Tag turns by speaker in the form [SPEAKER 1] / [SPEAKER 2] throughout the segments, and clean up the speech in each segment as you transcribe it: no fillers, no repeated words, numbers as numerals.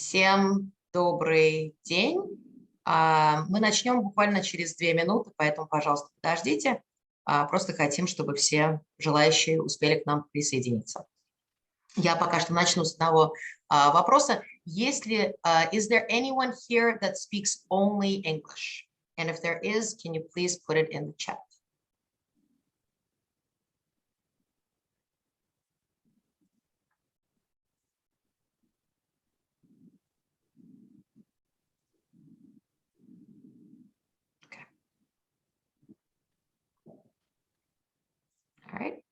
[SPEAKER 1] Всем добрый день. Мы начнем буквально через 2 минуты, поэтому, пожалуйста, подождите. Просто хотим, чтобы все желающие успели к нам присоединиться. Я пока что начну с одного вопроса. Is there anyone here that speaks only English? And if there is, can you please put it in the chat? All right.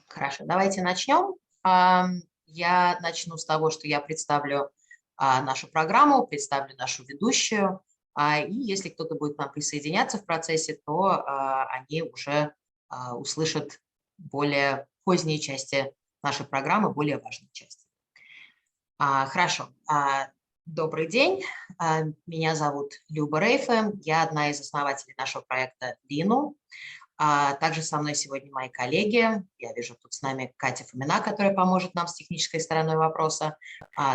[SPEAKER 1] Хорошо, давайте начнем. Я начну с того, что я представлю нашу программу, представлю нашу ведущую. И если кто-то будет к нам присоединяться в процессе, то они уже услышат более поздние части нашей программы, более важные части. Хорошо. Добрый день. Меня зовут Люба Рейфе. Я одна из основателей нашего проекта «Лину». Также со мной сегодня мои коллеги. Я вижу тут с нами Катя Фомина, которая поможет нам с технической стороной вопроса.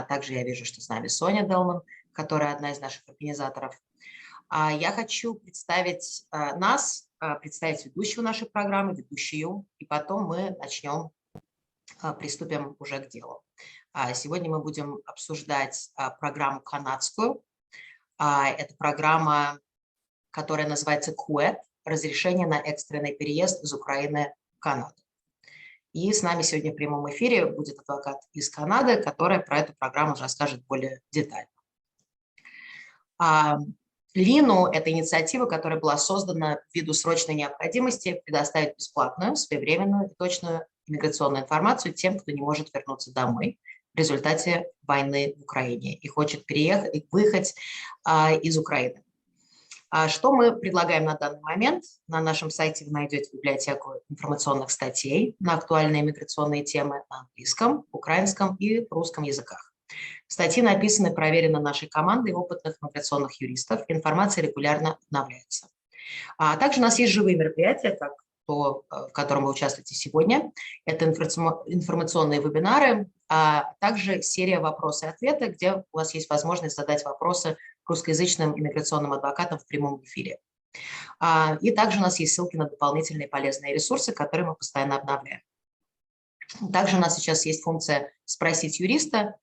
[SPEAKER 1] Также я вижу, что с нами Соня Делман, которая одна из наших организаторов. Я хочу представить нас, представить ведущую нашей программы, ведущую, и потом мы приступим уже к делу. Сегодня мы будем обсуждать программу канадскую. Это программа, которая называется CUAET. Разрешение на экстренный переезд из Украины в Канаду. И с нами сегодня в прямом эфире будет адвокат из Канады, который про эту программу расскажет более детально. Лину – это инициатива, которая была создана ввиду срочной необходимости предоставить бесплатную, своевременную и точную иммиграционную информацию тем, кто не может вернуться домой в результате войны в Украине и хочет выехать из Украины. Что мы предлагаем на данный момент? На нашем сайте вы найдете библиотеку информационных статей на актуальные миграционные темы на английском, украинском и русском языках. Статьи написаны, проверены нашей командой опытных миграционных юристов. Информация регулярно обновляется. Также у нас есть живые мероприятия, как то, в котором вы участвуете сегодня. Это информационные вебинары, а также серия «Вопросы и ответы», где у вас есть возможность задать вопросы русскоязычным иммиграционным адвокатам в прямом эфире. И также у нас есть ссылки на дополнительные полезные ресурсы, которые мы постоянно обновляем. Также у нас сейчас есть функция «Спросить юриста»,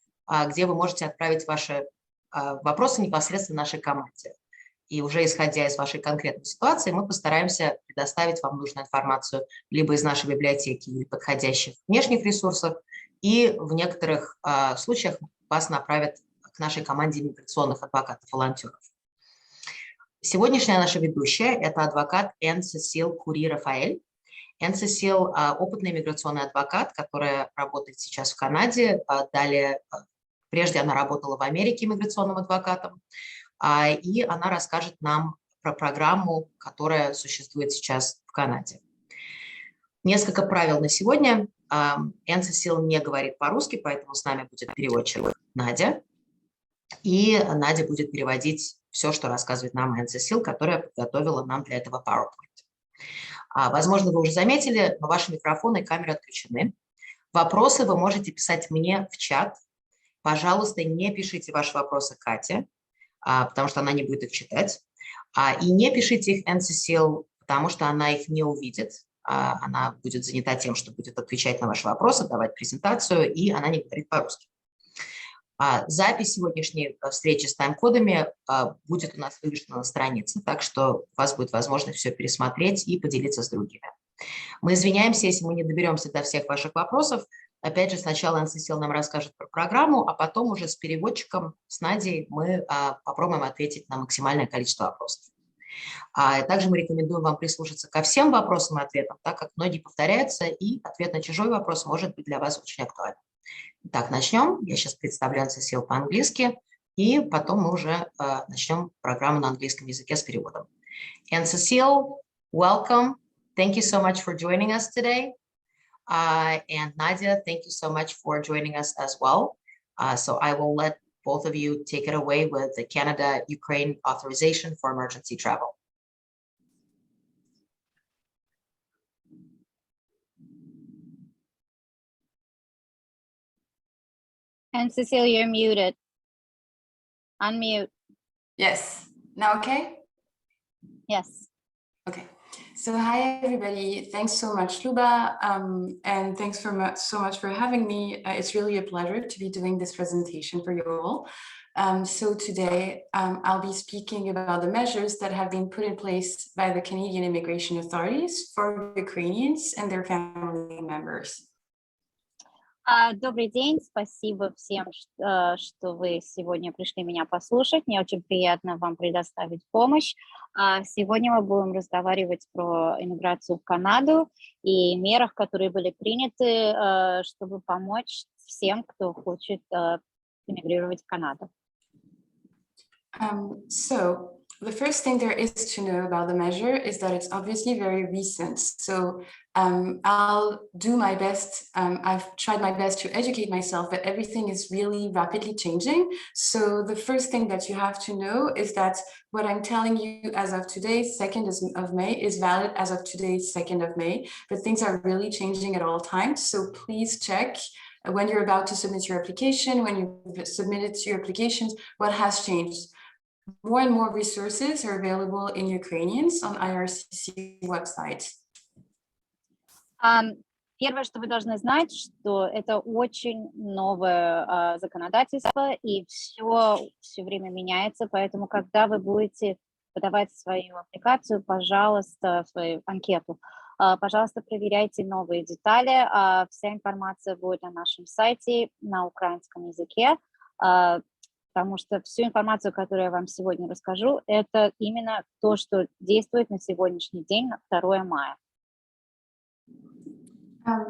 [SPEAKER 1] где вы можете отправить ваши вопросы непосредственно нашей команде. И уже исходя из вашей конкретной ситуации, мы постараемся предоставить вам нужную информацию либо из нашей библиотеки или подходящих внешних ресурсов, и в некоторых случаях вас направят к нашей команде иммиграционных адвокатов-волонтеров. Сегодняшняя наша ведущая – это адвокат Энн Сесиль Кури-Рафаэль. Энн Сесиль – опытный иммиграционный адвокат, которая работает сейчас в Канаде. Прежде она работала в Америке иммиграционным адвокатом. И она расскажет нам про программу, которая существует сейчас в Канаде. Несколько правил на сегодня. Anne-Cecile не говорит по-русски, поэтому с нами будет переводчик Надя. И Надя будет переводить все, что рассказывает нам Anne-Cecile, которая подготовила нам для этого PowerPoint. Возможно, вы уже заметили, но ваши микрофоны и камеры отключены. Вопросы вы можете писать мне в чат. Пожалуйста, не пишите ваши вопросы Кате, потому что она не будет их читать. И не пишите их Anne-Cecile, потому что она их не увидит. Она будет занята тем, что будет отвечать на ваши вопросы, давать презентацию, и она не говорит по-русски. Запись сегодняшней встречи с тайм-кодами будет у нас вывешена на странице, так что у вас будет возможность все пересмотреть и поделиться с другими. Мы извиняемся, если мы не доберемся до всех ваших вопросов. Опять же, сначала Anne-Cecile нам расскажет про программу, а потом уже с переводчиком, с Надей, мы попробуем ответить на максимальное количество вопросов. Также мы рекомендуем вам прислушаться ко всем вопросам и ответам, так как многие повторяются, и ответ на чужой вопрос может быть для вас очень актуальным. Итак, начнем. Я сейчас представлю Anne-Cecile по-английски, и потом мы уже начнем программу на английском языке с переводом. Anne-Cecile, welcome. Thank you so much for joining us today. And Nadia, thank you so much for joining us as well. So I will let both of you take it away with the Canada-Ukraine authorization for emergency travel.
[SPEAKER 2] Anne-Cecile, you're muted. Unmute.
[SPEAKER 3] Yes. Now okay?
[SPEAKER 2] Yes.
[SPEAKER 3] Okay. So hi, everybody. Thanks so much, Luba. And thanks so much for having me. It's really a pleasure to be doing this presentation for you all. So today, I'll be speaking about the measures that have been put in place by the Canadian immigration authorities for Ukrainians and their family members.
[SPEAKER 2] Добрый день, спасибо всем, что вы сегодня пришли меня послушать. Мне очень приятно вам предоставить помощь. Сегодня мы будем разговаривать про иммиграцию в Канаду и мерах, которые были приняты, чтобы помочь всем, кто хочет эмигрировать в Канаду.
[SPEAKER 3] So the first thing there is to know about the measure is that it's obviously very recent. So I'll do my best. I've tried my best to educate myself, but everything is really rapidly changing. So the first thing that you have to know is that what I'm telling you as of today, 2nd of May, is valid as of today, 2nd of May, but things are really changing at all times. So please check when you're about to submit your application, when you've submitted your applications, what has changed. More and more resources are available in Ukrainians on IRCC website.
[SPEAKER 2] Первое, что вы должны знать, что это очень новое законодательство, и все время меняется, поэтому когда вы будете подавать свою аппликацию, пожалуйста, свою анкету, пожалуйста, проверяйте новые детали. Вся информация будет на нашем сайте на украинском языке, потому что всю информацию, которую я вам сегодня расскажу, это именно то, что действует на сегодняшний день, на 2 мая.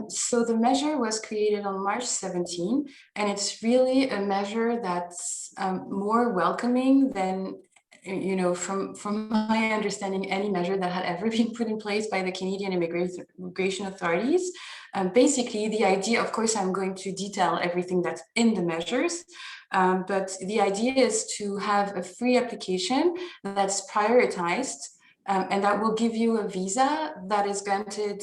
[SPEAKER 3] So the measure was created on March 17, and it's really a measure that's more welcoming than, you know, from my understanding, any measure that had ever been put in place by the Canadian immigration authorities. Basically, the idea, of course, I'm going to detail everything that's in the measures, but the idea is to have a free application that's prioritized, and that will give you a visa that is granted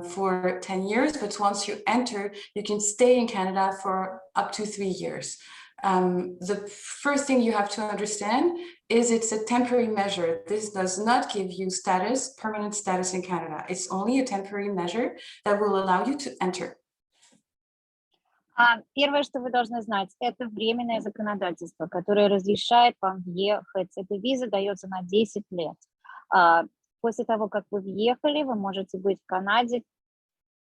[SPEAKER 3] for 10 years, but once you enter, you can stay in Canada for up to 3 years. The first thing you have to understand is it's a temporary measure. This does not give you status, permanent status in Canada. It's only a temporary measure that will allow you to enter.
[SPEAKER 2] Первое, что вы должны знать, это временное законодательство, которое разрешает вам въехать. Эта виза дается на 10 лет. После того, как вы въехали, вы можете быть в Канаде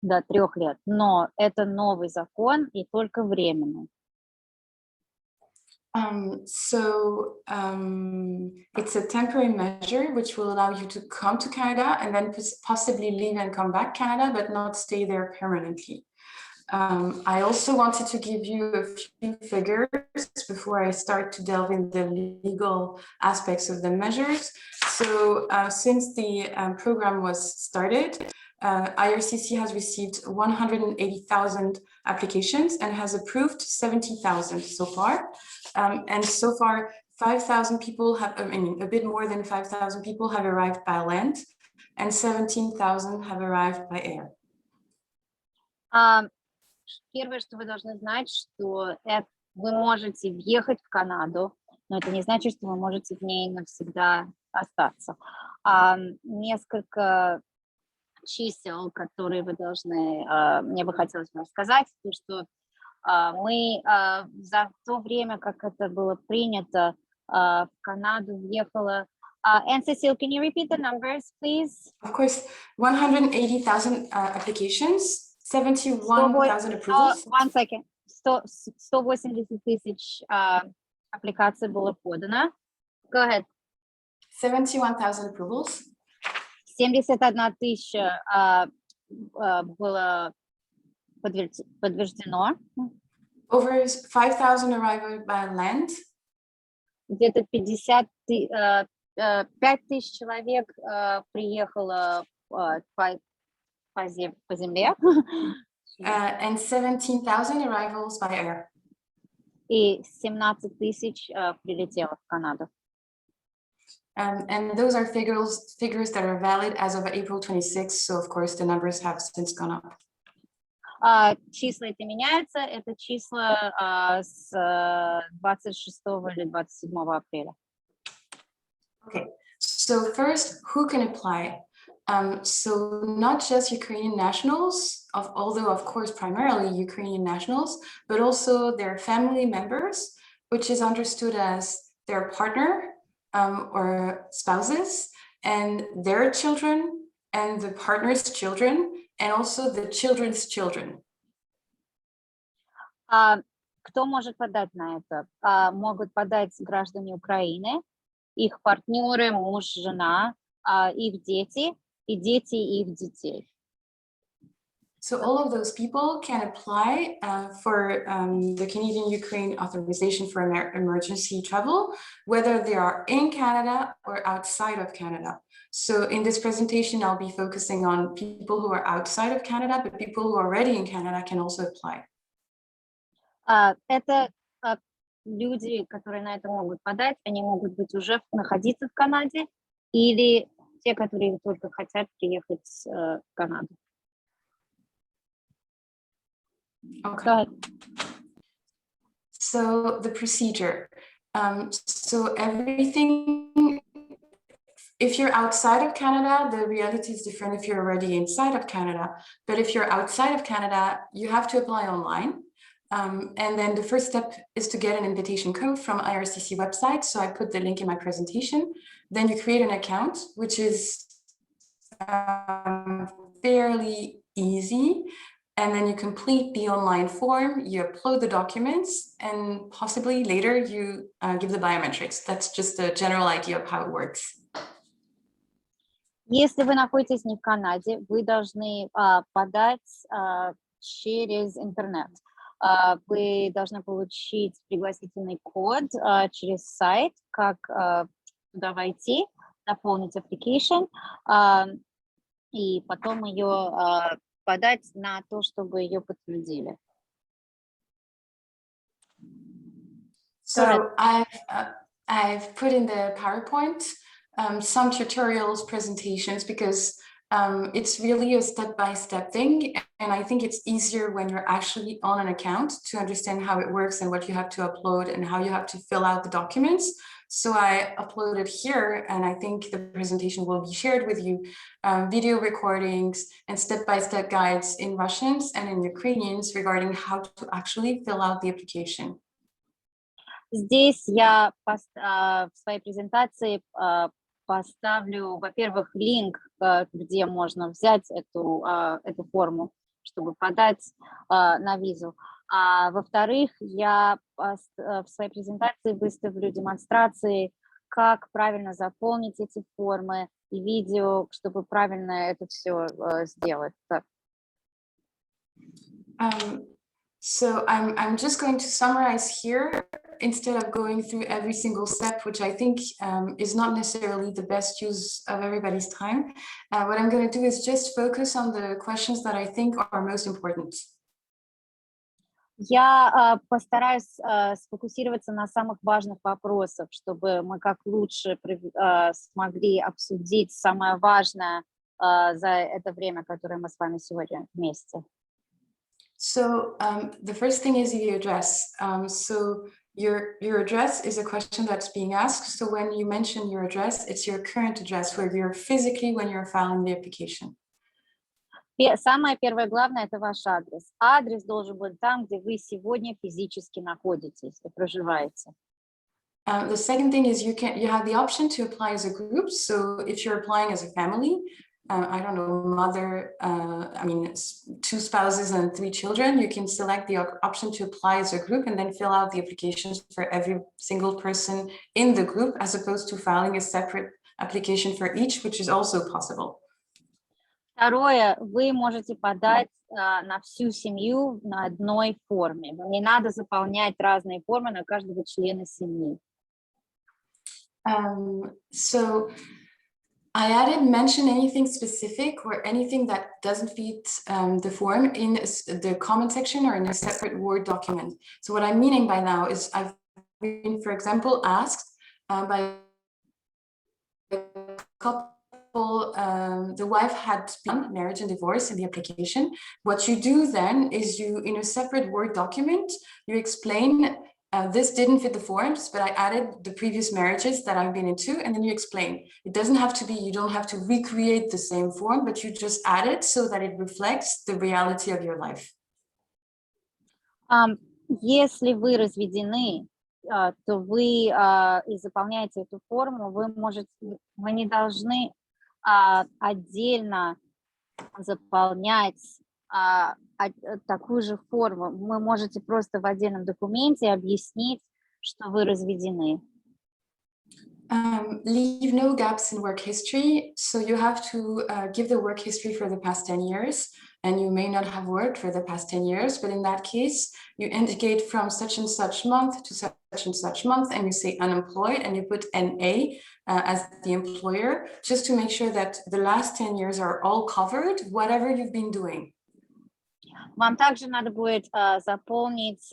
[SPEAKER 2] до 3 лет, но это новый закон и только временный.
[SPEAKER 3] It's a temporary measure which will allow you to come to Canada and then possibly leave and come back Canada, but not stay there permanently. I also wanted to give you a few figures before I start to delve into the legal aspects of the measures. So since the program was started, IRCC has received 180,000 applications and has approved 70,000 so far. And so far, 5,000 people have, a bit more than 5,000 people have arrived by land and 17,000 have arrived by air.
[SPEAKER 2] Первое, что вы должны знать, что вы можете въехать в Канаду, но это не значит, что вы можете в ней навсегда остаться. Несколько чисел, которые вы должны, мне бы хотелось вам сказать, то, что мы за то время, как это было принято, в Канаду въехало Anne-Cecile, can you repeat the numbers, please?
[SPEAKER 3] Of course, 180,000 applications, 71,000 approvals.
[SPEAKER 2] One second. 180 тысяч аппликаций было подано. Go ahead.
[SPEAKER 3] 71,000 approvals.
[SPEAKER 2] 71 тысяча было подтверждено.
[SPEAKER 3] Over 5,000 arrived by land.
[SPEAKER 2] Где-то 5 тысяч человек приехало по земле.
[SPEAKER 3] And 17,000 arrivals by air.
[SPEAKER 2] И 17 тысяч прилетело в Канаду.
[SPEAKER 3] And those are figures that are valid as of April 26th. So of course the numbers have since gone up.
[SPEAKER 2] Числа эти меняются. Это числа с 26 или 27 апреля.
[SPEAKER 3] Okay, so first, who can apply? So not just Ukrainian nationals, although of course primarily Ukrainian nationals, but also their family members, which is understood as their partner or spouses, and their children, and the partner's children, and also the children's children.
[SPEAKER 2] Кто может подать на это? Могут подать граждане Украины, их партнеры, муж, жена, их дети и дети их детей.
[SPEAKER 3] So all of those people can apply for the Canadian-Ukraine authorization for emergency travel, whether they are in Canada or outside of Canada. So in this presentation, I'll be focusing on people who are outside of Canada, but people who are already in Canada can also apply.
[SPEAKER 2] Это люди, которые на это могут подать, они могут быть уже находиться в Канаде, или те, которые только хотят приехать в Канаду.
[SPEAKER 3] Okay. So the procedure. So everything, if you're outside of Canada, the reality is different if you're already inside of Canada. But if you're outside of Canada, you have to apply online. And then the first step is to get an invitation code from IRCC website. So I put the link in my presentation. Then you create an account, which is fairly easy. And then you complete the online form, you upload the documents, and possibly later you give the biometrics. That's just a general idea of how it works.
[SPEAKER 2] Если вы находитесь не в Канаде, вы должны подать через интернет. Вы должны получить пригласительный код через сайт, как туда войти, наполнить application, и потом ее подать на то, чтобы ее подтвердили.
[SPEAKER 3] So I've put in the PowerPoint some tutorials, presentations, because it's really a step-by-step thing. And I think it's easier when you're actually on an account to understand how it works and what you have to upload and how you have to fill out the documents. So I uploaded here, and I think the presentation will be shared with you, video recordings and step-by-step guides in Russian and in Ukrainians regarding how to actually fill out the application.
[SPEAKER 2] Здесь я в своей презентации поставлю, во-первых, линк, где можно взять эту форму, чтобы подать на визу. А во-вторых, я в своей презентации выставлю демонстрации, как правильно заполнить эти формы и видео, чтобы правильно это все сделать.
[SPEAKER 3] So I'm just going to summarize here instead of going through every single step, which I think is not necessarily the best use of everybody's time. What I'm going to do is just focus on the questions that I think are most important.
[SPEAKER 2] Я постараюсь сфокусироваться на самых важных вопросах, чтобы мы как лучше смогли обсудить самое важное за это время, которое мы с вами сегодня вместе.
[SPEAKER 3] So the first thing is the address. So your address is a question that's being asked. So when you mention your address, it's your current address where you're physically when you're filing the application.
[SPEAKER 2] Самое первое главное – это ваш адрес. Адрес должен быть там, где вы сегодня физически находитесь и проживаете.
[SPEAKER 3] The second thing is you have the option to apply as a group. So if you're applying as a family, I don't know, mother, I mean, 2 spouses and 3 children, you can select the option to apply as a group and then fill out the applications for every single person in the group, as opposed to filing a separate application for each, which is also possible.
[SPEAKER 2] Второе, вы можете подать на всю семью на одной форме. Не надо заполнять разные формы на каждого члена семьи.
[SPEAKER 3] So I added mention anything specific or anything that doesn't fit the form in the comment section or in a separate Word document. So what I'm meaning by now is I've been, for example, asked by a couple, the wife had been marriage and divorce in the application. What you do then is you, in a separate Word document, you explain this didn't fit the forms, but I added the previous marriages that I've been into, and then you explain. It doesn't have to be, you don't have to recreate the same form, but you just add it so that it reflects the reality of your life.
[SPEAKER 2] Если вы разведены, то вы и заполняете эту форму, вы не должны отдельно заполнять такую же форму. Вы можете просто в отдельном документе объяснить, что вы разведены.
[SPEAKER 3] Leave no gaps in work history. So you have to give the work history for the past 10 years, and you may not have worked for the past 10 years, but in that case, you indicate from such and such month to such and such month, and you say unemployed, and you put NA as the employer, just to make sure that the last 10 years are all covered, whatever you've been doing.
[SPEAKER 2] Вам также надо будет заполнить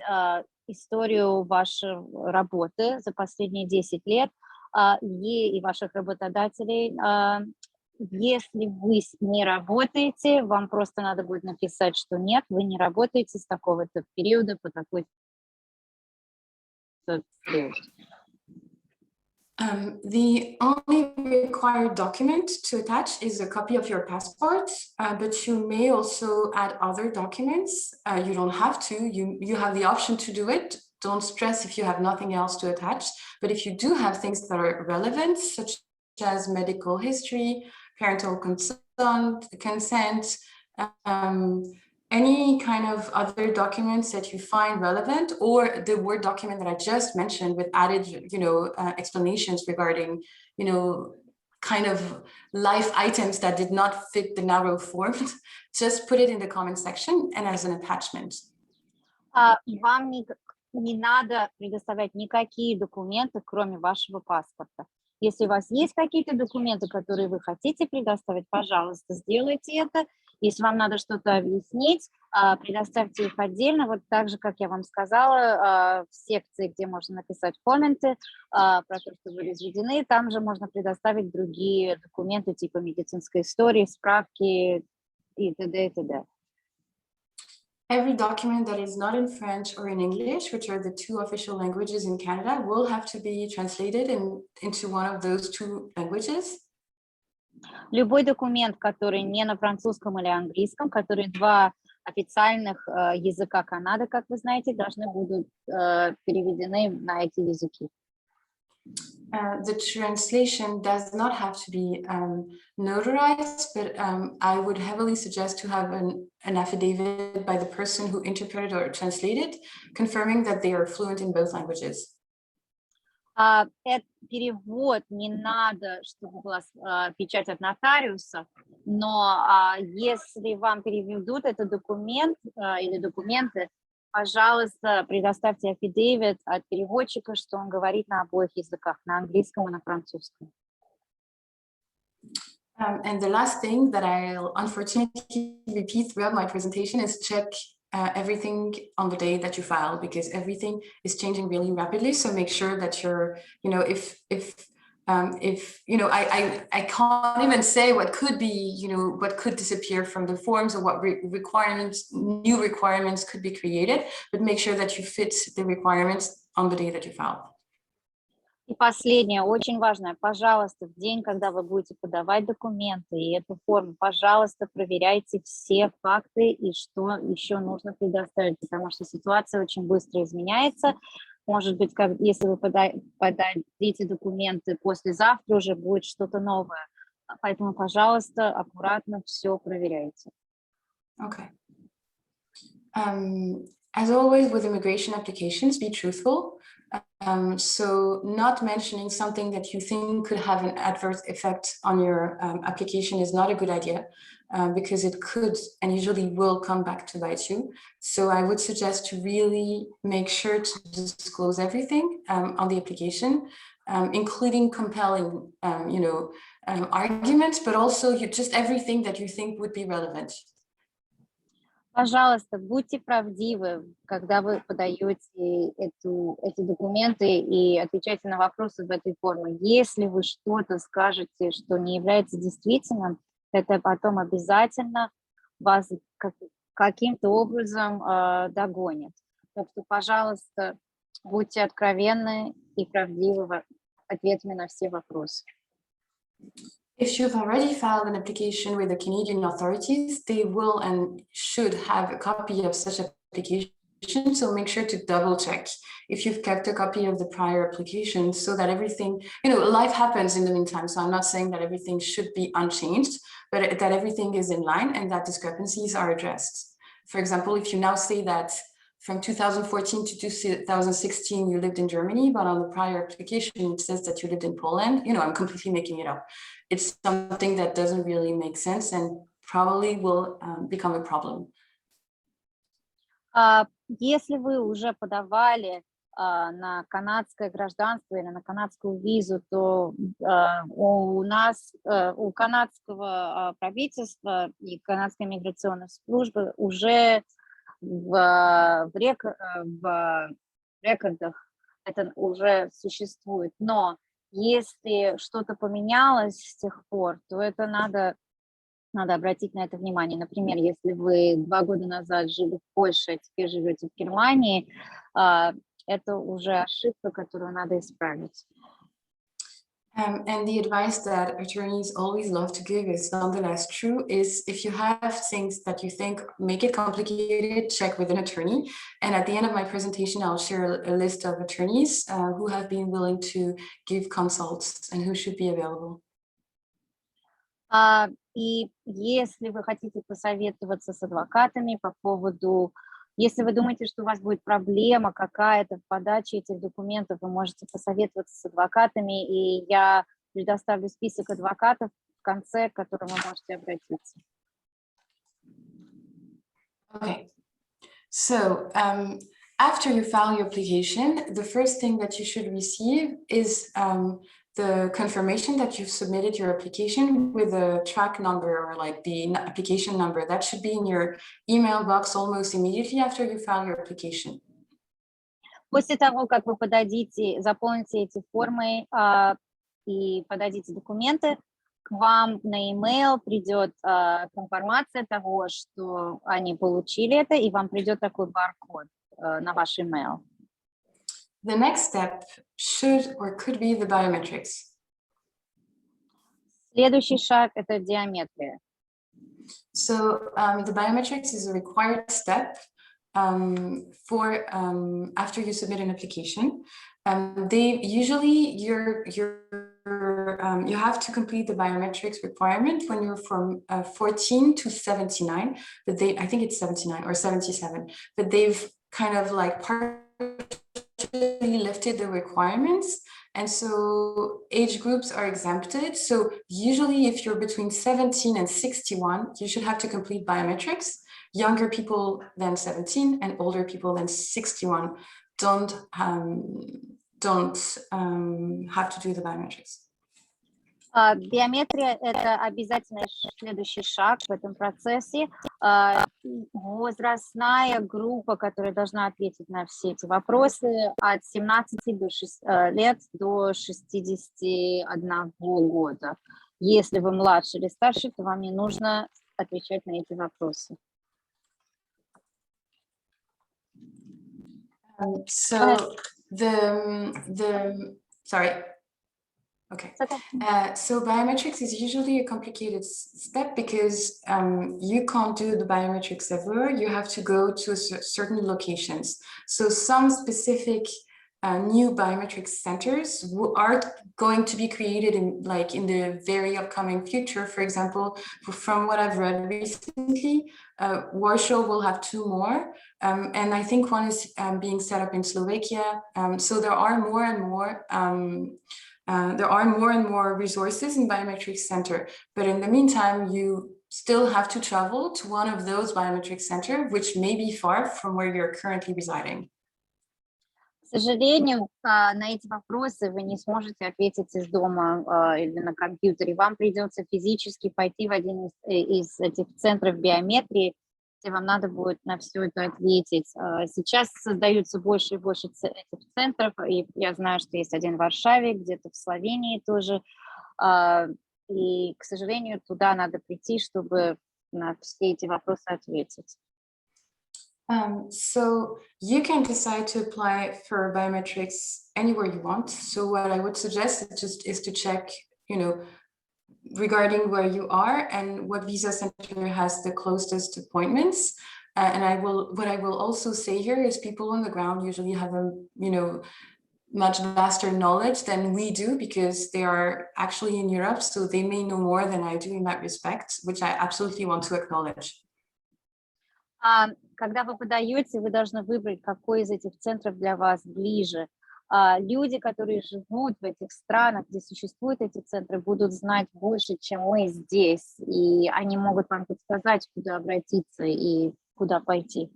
[SPEAKER 2] историю вашей работы за последние 10 лет и ваших работодателей. Если вы не работаете, вам просто надо будет написать, что нет, вы не работаете с такого-то периода по такой-то период.
[SPEAKER 3] The only required document to attach is a copy of your passport, but you may also add other documents. You don't have to, you have the option to do it. Don't stress if you have nothing else to attach, but if you do have things that are relevant, such as medical history, parental consent, any kind of other documents that you find relevant, or the Word document that I just mentioned with added, explanations regarding, kind of life items that did not fit the narrow form, just put it in the comment section and as an attachment.
[SPEAKER 2] Вам не надо предоставлять никакие документы, кроме вашего паспорта. Если у вас есть какие-то документы, которые вы хотите предоставить, пожалуйста, сделайте это. Если вам надо что-то объяснить, предоставьте их отдельно, вот так же, как я вам сказала, в секции, где можно написать комменты про то, что вы разведены, там же можно предоставить другие документы типа медицинской истории, справки и т.д. и т.д.
[SPEAKER 3] Every document that is not in French or in English, which are the 2 official languages in Canada, will have to be translated into one of those 2 languages.
[SPEAKER 2] Любой документ, который не на французском или английском, которые 2 официальных языка Канады, как вы знаете, должны будут переведены на эти языки.
[SPEAKER 3] The translation does not have to be notarized, but I would heavily suggest to have an affidavit by the person who interpreted or translated, confirming that they are fluent in both languages.
[SPEAKER 2] Перевод не надо, чтобы была печать от нотариуса, но если вам переведут этот документ или документы, пожалуйста, предоставьте афидевит от переводчика, что он говорит на обоих языках, на английском и на французском.
[SPEAKER 3] And the last thing that I'll unfortunately repeat throughout my presentation is check everything on the day that you file, because everything is changing really rapidly. So make sure that you're, if I can't even say what could be, what could disappear from the forms or what new requirements could be created, but make sure that you fit the requirements on the day that you file.
[SPEAKER 2] И последнее, очень важное, пожалуйста, в день, когда вы будете подавать документы и эту форму, пожалуйста, проверяйте все факты и что еще нужно предоставить, потому что ситуация очень быстро изменяется, может быть, если вы подадите документы послезавтра, уже будет что-то новое. Поэтому, пожалуйста, аккуратно все проверяйте.
[SPEAKER 3] Okay. As always with immigration applications, be truthful. So not mentioning something that you think could have an adverse effect on your application is not a good idea, because it could and usually will come back to bite you. So I would suggest to really make sure to disclose everything on the application, including compelling, arguments, but also just everything that you think would be relevant.
[SPEAKER 2] Пожалуйста, будьте правдивы, когда вы подаете эти документы и отвечаете на вопросы в этой форме. Если вы что-то скажете, что не является действительным, это потом обязательно вас каким-то образом догонит. Так что, пожалуйста, будьте откровенны и правдивы в ответами на все вопросы.
[SPEAKER 3] If you've already filed an application with the Canadian authorities, they will and should have a copy of such application. So make sure to double check if you've kept a copy of the prior application, so that everything, life happens in the meantime. So I'm not saying that everything should be unchanged, but that everything is in line and that discrepancies are addressed. For example, if you now say that from 2014 to 2016, you lived in Germany, but on the prior application, it says that you lived in Poland. I'm completely making it up. It's something that doesn't really make sense and probably will become a problem.
[SPEAKER 2] Если вы уже подавали на канадское гражданство или на канадскую визу, то у канадского правительства и канадской иммиграционной службы уже в рекордах это уже существует. Но если что-то поменялось с тех пор, то это надо обратить на это внимание. Например, если вы 2 года назад жили в Польше, а теперь живете в Германии, это уже ошибка, которую надо исправить.
[SPEAKER 3] And the advice that attorneys always love to give is nonetheless true, is if you have things that you think make it complicated, check with an attorney. And at the end of my presentation, I'll share a list of attorneys who have been willing to give consults and who should be available.
[SPEAKER 2] И если вы хотите посоветоваться с адвокатами по поводу, если вы думаете, что у вас будет проблема какая-то в подаче этих документов, вы можете посоветоваться с адвокатами, и я предоставлю список адвокатов в конце, к которым вы можете обратиться.
[SPEAKER 3] Okay, so after you file your application, the first thing that you should receive is the confirmation that you've submitted your application with a track number, or like the application number. That should be in your email box almost immediately after you file your application.
[SPEAKER 2] После того, как вы заполните эти формы и подадите документы, к вам на email придет информация того, что они получили это, и вам придет такой баркод на ваш email.
[SPEAKER 3] The next step should or could be the biometrics.
[SPEAKER 2] Следующий шаг – это диаметрия.
[SPEAKER 3] So the biometrics is a required step for after you submit an application. They usually you have to complete the biometrics requirement when you're from 14 to 79, but I think it's 79 or 77, but they've kind of like lifted the requirements, and so age groups are exempted. So usually if you're between 17 and 61, you should have to complete biometrics. Younger people than 17 and older people than 61 don't have to do the biometrics.
[SPEAKER 2] Биометрия – это обязательный следующий шаг в этом процессе. Возрастная группа, которая должна ответить на все эти вопросы, от 17 лет до 61 года. Если вы младше или старше, то вам не нужно отвечать на эти вопросы.
[SPEAKER 3] So sorry. Okay, so biometrics is usually a complicated step because you can't do the biometrics everywhere. You have to go to certain locations. So some specific new biometric centers are going to be created in the very upcoming future. For example, from what I've read recently, Warsaw will have 2 more, and I think one is being set up in Slovakia. So there are more and more resources in biometric center, but in the meantime, you still have to travel to one of those biometric centers, which may be far from where you're currently residing.
[SPEAKER 2] К сожалению, на эти вопросы вы не сможете ответить из дома или на компьютере. Вам придется физически пойти в один из этих центров биометрии, где вам надо будет на все это ответить. Сейчас создаются больше и больше этих центров, и я знаю, что есть один в Варшаве, где-то в Словении тоже. И, к сожалению, туда надо прийти, чтобы на все эти вопросы ответить.
[SPEAKER 3] So you can decide to apply for biometrics anywhere you want. So what I would suggest is to check, regarding where you are and what visa center has the closest appointments. And what I will also say here is people on the ground usually have a, much vaster knowledge than we do, because they are actually in Europe, so they may know more than I do in that respect, which I absolutely want to acknowledge.
[SPEAKER 2] Когда вы подаете, вы должны выбрать, какой из этих центров для вас ближе. Люди, которые живут в этих странах, где существуют эти центры, будут знать больше, чем мы здесь, и они могут вам подсказать, куда обратиться и куда пойти.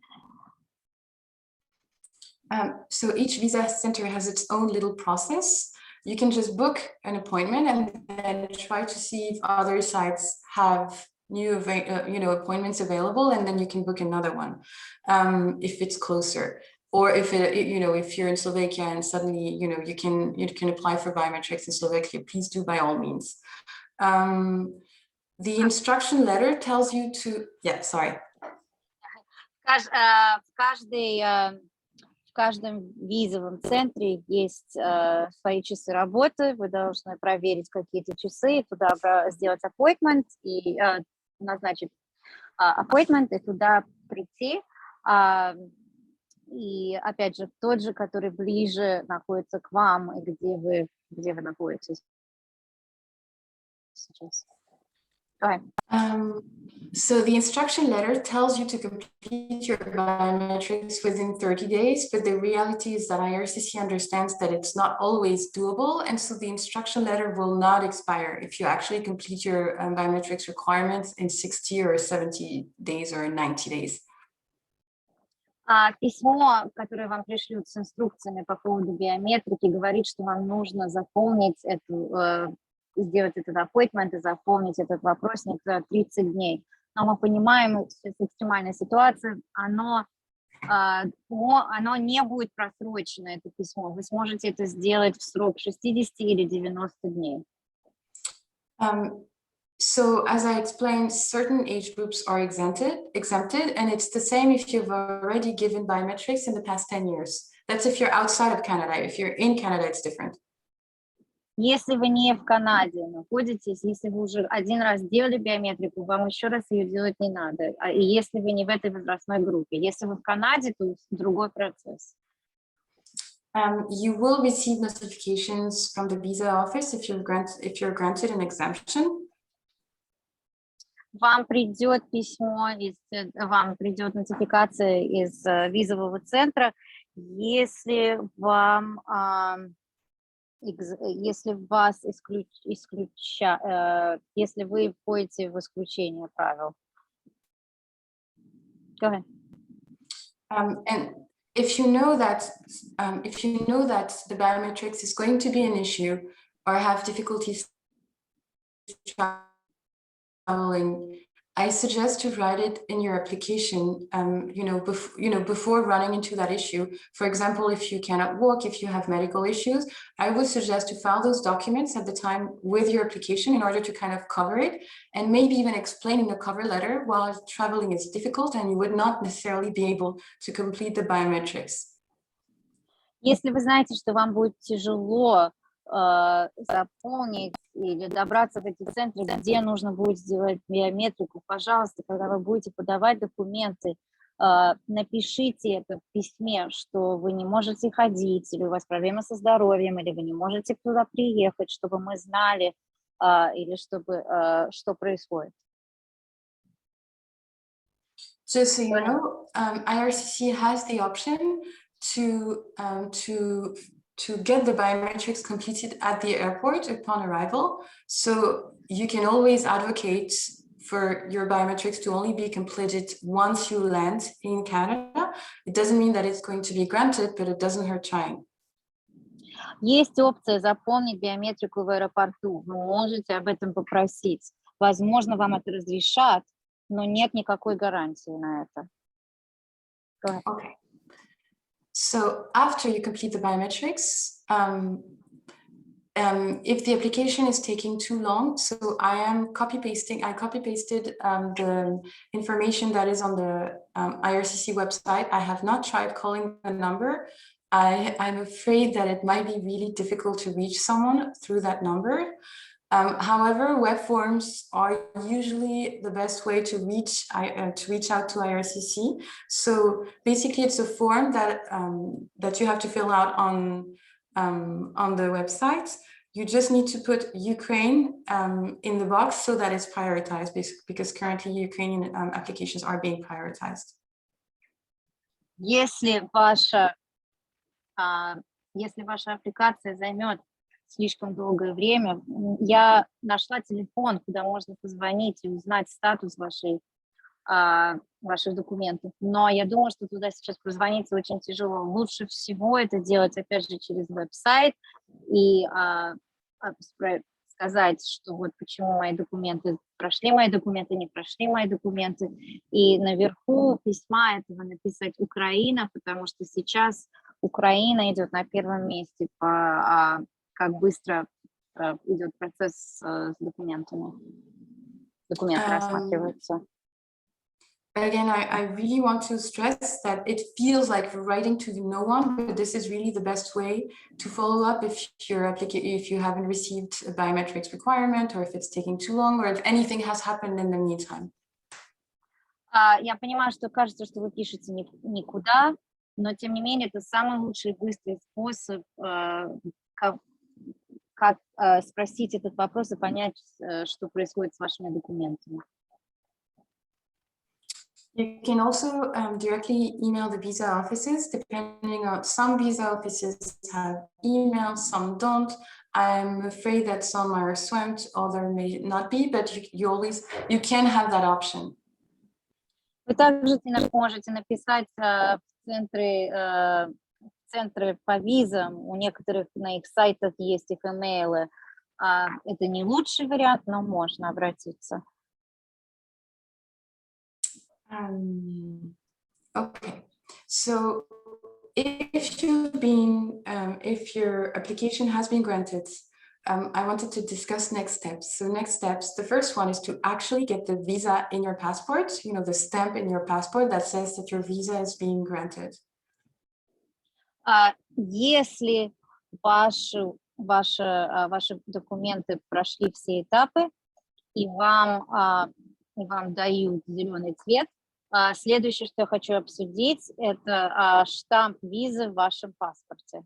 [SPEAKER 3] So each visa center has its own little process. You can just book an appointment and then try to see if other sites have new appointments available, and then you can book another one if it's closer, or if if you're in Slovakia and suddenly you can apply for biometrics in Slovakia, please do by all means. The instruction letter tells you to
[SPEAKER 2] В каждом визовом центре есть свои часы работы, вы должны проверить какие-то часы, туда сделать appointment и назначить appointment и туда прийти. И опять же, тот же, который ближе находится к вам, и где вы находитесь сейчас.
[SPEAKER 3] So the instruction letter tells you to complete your biometrics within 30 days, but the reality is that IRCC understands that it's not always doable, and so the instruction letter will not expire if you actually complete your biometrics requirements in 60 or 70 days or 90 days.
[SPEAKER 2] Письмо, которое вам пришлют с инструкциями по поводу биометрики, говорит, что вам нужно заполнить сделать этот appointment и заполнить этот вопросник за 30 дней. Но мы понимаем, что это экстремальная ситуация, оно не будет просрочено, это письмо. Вы сможете это сделать в срок 60 или 90 дней.
[SPEAKER 3] So as I explained, certain age groups are exempted, and it's the same if you've already given biometrics in the past 10 years. That's if you're outside of Canada. If you're in Canada, it's different.
[SPEAKER 2] Если вы не в Канаде находитесь, если вы уже один раз сделали биометрику, вам еще раз ее делать не надо. И если вы не в этой возрастной группе. Если вы в Канаде, то другой процесс.
[SPEAKER 3] You will receive notifications from the visa office if you're granted an exemption.
[SPEAKER 2] Вам придет письмо, вам придет нотификация из визового центра, если вас если вы входите в исключение правил. Go ahead.
[SPEAKER 3] And if you know that the biometrics is going to be an issue or have difficulties traveling, I suggest to write it in your application, before running into that issue. For example, if you cannot walk, if you have medical issues, I would suggest to file those documents at the time with your application in order to kind of cover it, and maybe even explain in the cover letter why traveling is difficult and you would not necessarily be able to complete the biometrics.
[SPEAKER 2] Если вы знаете, что вам будет тяжело заполнить или добраться в эти центры, где нужно будет сделать биометрику, пожалуйста, когда вы будете подавать документы, напишите это в письме, что вы не можете ходить, или у вас проблемы со здоровьем, или вы не можете туда приехать, чтобы мы знали, или чтобы, что происходит.
[SPEAKER 3] Just so you know, IRCC has the option to get the biometrics completed at the airport upon arrival. So you can always advocate for your biometrics to only be completed once you land in Canada. It doesn't mean that it's going to be granted, but it doesn't hurt trying.
[SPEAKER 2] Есть опция заполнить биометрику в аэропорту. Вы можете об этом попросить. Возможно, вам это разрешат, но нет никакой гарантии на это.
[SPEAKER 3] Okay. So after you complete the biometrics, if the application is taking too long, so I copy-pasted the information that is on the IRCC website. I have not tried calling the number. I'm afraid that it might be really difficult to reach someone through that number. However, web forms are usually the best way to reach out to IRCC. So basically, it's a form that that you have to fill out on the website. You just need to put Ukraine in the box so that it's prioritized, because currently Ukrainian applications are being prioritized.
[SPEAKER 2] Если ваша аппликация займет слишком долгое время, я нашла телефон, куда можно позвонить и узнать статус ваших документов, но я думаю, что туда сейчас позвонить очень тяжело. Лучше всего это делать, опять же, через веб-сайт и сказать, что вот почему мои документы прошли, мои документы не прошли, мои документы, и наверху письма этого написать Украина, потому что сейчас Украина идет на первом месте по как быстро идет процесс с документами. Документы рассматриваются.
[SPEAKER 3] Again, I really want to stress that it feels like writing to no one, but this is really the best way to follow up if you haven't received a biometrics requirement, or if it's taking too long, or if anything has happened in the meantime.
[SPEAKER 2] Я понимаю, что кажется, что вы пишете никуда, но тем не менее это самый лучший и быстрый способ как спросить этот вопрос и понять, что происходит с вашими документами.
[SPEAKER 3] You can also directly email the visa offices, depending on some visa offices have email, some don't. I'm afraid that some are swamped, others may not be, but you can have that option.
[SPEAKER 2] Вы также можете написать в центры по визам, у некоторых на их сайтах есть их имейлы. Это не лучший вариант, но можно обратиться.
[SPEAKER 3] Okay, so if your application has been granted, I wanted to discuss next steps. So next steps, the first one is to actually get the visa in your passport, the stamp in your passport that says that your visa is being granted.
[SPEAKER 2] Если ваши документы прошли все этапы и вам дают зеленый цвет, следующее, что я хочу обсудить, это штамп визы в вашем паспорте.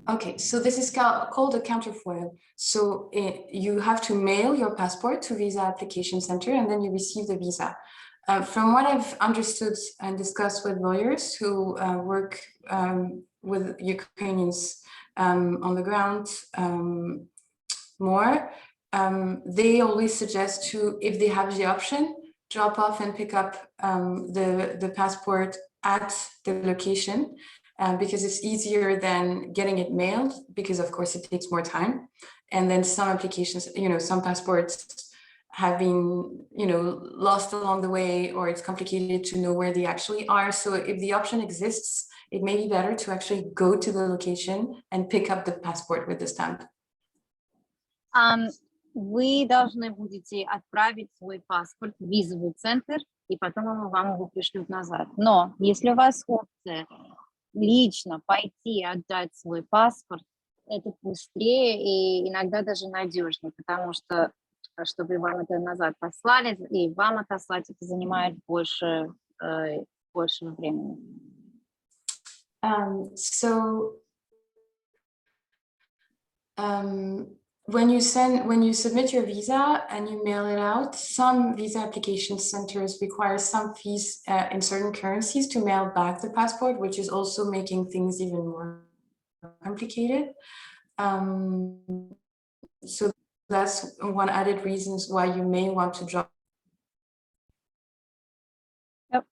[SPEAKER 3] Okay, so this is called a counterfoil. So you have to mail your passport to Visa Application Center, and then you receive the visa. From what I've understood and discussed with lawyers who work with Ukrainians on the ground more, they always suggest to, if they have the option, drop off and pick up the passport at the location, because it's easier than getting it mailed, because of course it takes more time. And then some applications, some passports have been, lost along the way, or it's complicated to know where they actually are. So if the option exists, it may be better to actually go to the location and pick up the passport with the stamp.
[SPEAKER 2] Вы должны будете отправить свой паспорт в визовый центр, и потом вам его пришлют назад. Но если у вас опция лично пойти отдать свой паспорт, это быстрее и иногда даже надежнее, потому что чтобы вам это назад послали, и вам отослать это занимает больше времени.
[SPEAKER 3] When you submit your visa and you mail it out, some visa application centers require some fees in certain currencies to mail back the passport, which is also making things even more complicated. So that's one added reasons why you may want to drop.
[SPEAKER 2] Yep.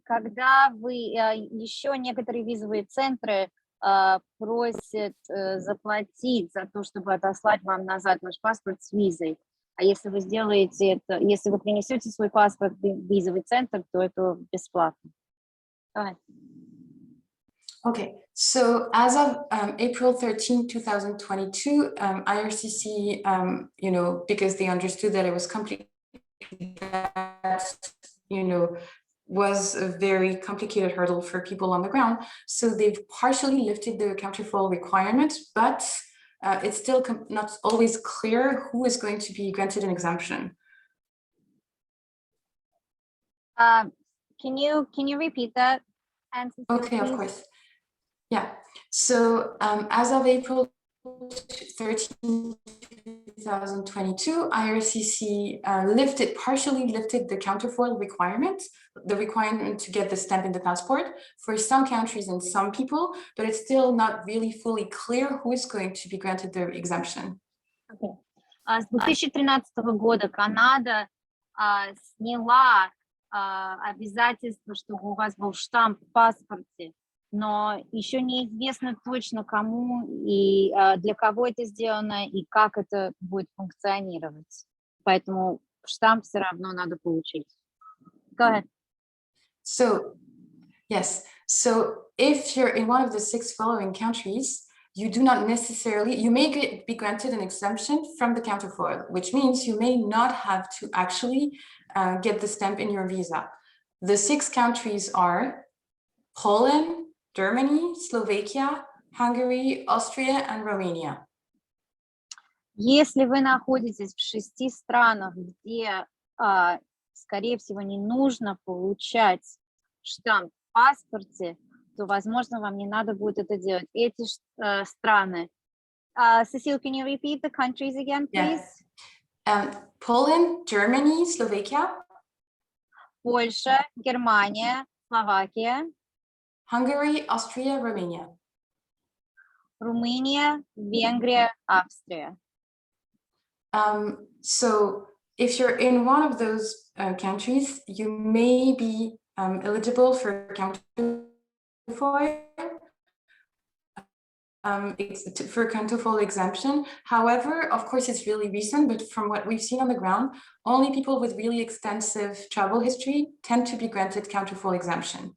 [SPEAKER 2] Когда вы еще некоторые визовые центры просят заплатить за то, чтобы отослать вам назад ваш паспорт с визой. А если вы сделаете это, если вы принесете свой паспорт в визовый центр, то это бесплатно.
[SPEAKER 3] Okay, so as of April 13, 2022, IRCC, you know, because they understood that it was complicated, you know, was a very complicated hurdle for people on the ground. So they've partially lifted the counterfoil requirement, but it's still not always clear who is going to be granted an exemption.
[SPEAKER 2] Can you repeat that, Anne-Cecile,
[SPEAKER 3] okay,
[SPEAKER 2] please?
[SPEAKER 3] Of course. Yeah. So as of April 13, 2022, IRCC partially lifted the counterfoil requirement, the requirement to get the stamp in the passport for some countries and some people, but it's still not really fully clear who is going to be granted the exemption.
[SPEAKER 2] Okay. С 2013 года Канада сняла обязательство, чтобы у вас был штамп в паспорте, но еще неизвестно точно кому и для кого это сделано и как это будет функционировать. Поэтому штамп все равно надо получить. Go ahead.
[SPEAKER 3] So, yes. So if you're in one of the 6 following countries, you do not necessarily, you may be granted an exemption from the counterfoil, which means you may not have to actually get the stamp in your visa. The 6 countries are Poland, Germany, Slovakia, Hungary, Austria, and Romania.
[SPEAKER 2] Если вы находитесь в 6 странах, где, скорее всего, не нужно получать штамп в паспорте, то, возможно, вам не надо будет это делать. Эти страны. Cecile, can you repeat the countries again, please?
[SPEAKER 3] Yeah. Poland, Germany, Slovakia.
[SPEAKER 2] Польша, Германия, Словакия.
[SPEAKER 3] Hungary, Austria, Romania.
[SPEAKER 2] Румыния, Венгрия, Австрия.
[SPEAKER 3] So if you're in one of those countries, you may be eligible for counterfoil, for counterfoil exemption. However, of course, it's really recent, but from what we've seen on the ground, only people with really extensive travel history tend to be granted counterfoil exemption.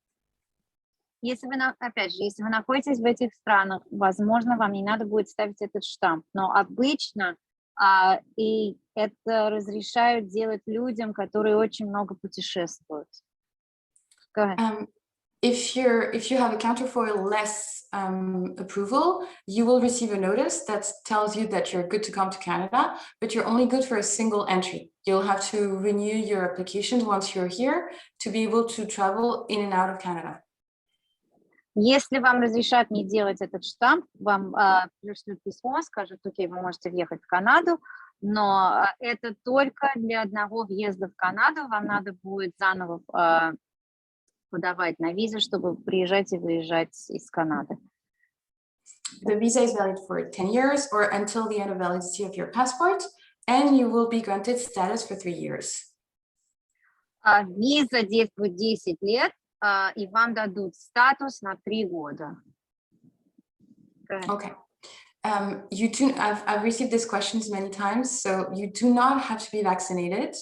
[SPEAKER 2] Если вы, опять же, если вы находитесь в этих странах, возможно, вам не надо будет ставить этот штамп, но обычно и это разрешают делать людям, которые очень много путешествуют.
[SPEAKER 3] If you have a counterfoil-less approval, you will receive a notice that tells you that you're good to come to Canada, but you're only good for a single entry. You'll have to renew your application once you're here to be able to travel in and out of Canada.
[SPEAKER 2] Если вам разрешат не делать этот штамп, вам пришлют письмо, скажут, окей, вы можете въехать в Канаду, но это только для одного въезда в Канаду, вам надо будет заново подавать на визу, чтобы приезжать и выезжать из Канады.
[SPEAKER 3] The visa is valid for 10 years or until the end of validity of your passport, and you will be granted status for 3 years.
[SPEAKER 2] Виза действует 10 лет, и вам дадут статус на 3 года.
[SPEAKER 3] Okay. I've received these questions many times, so you do not have to be vaccinated.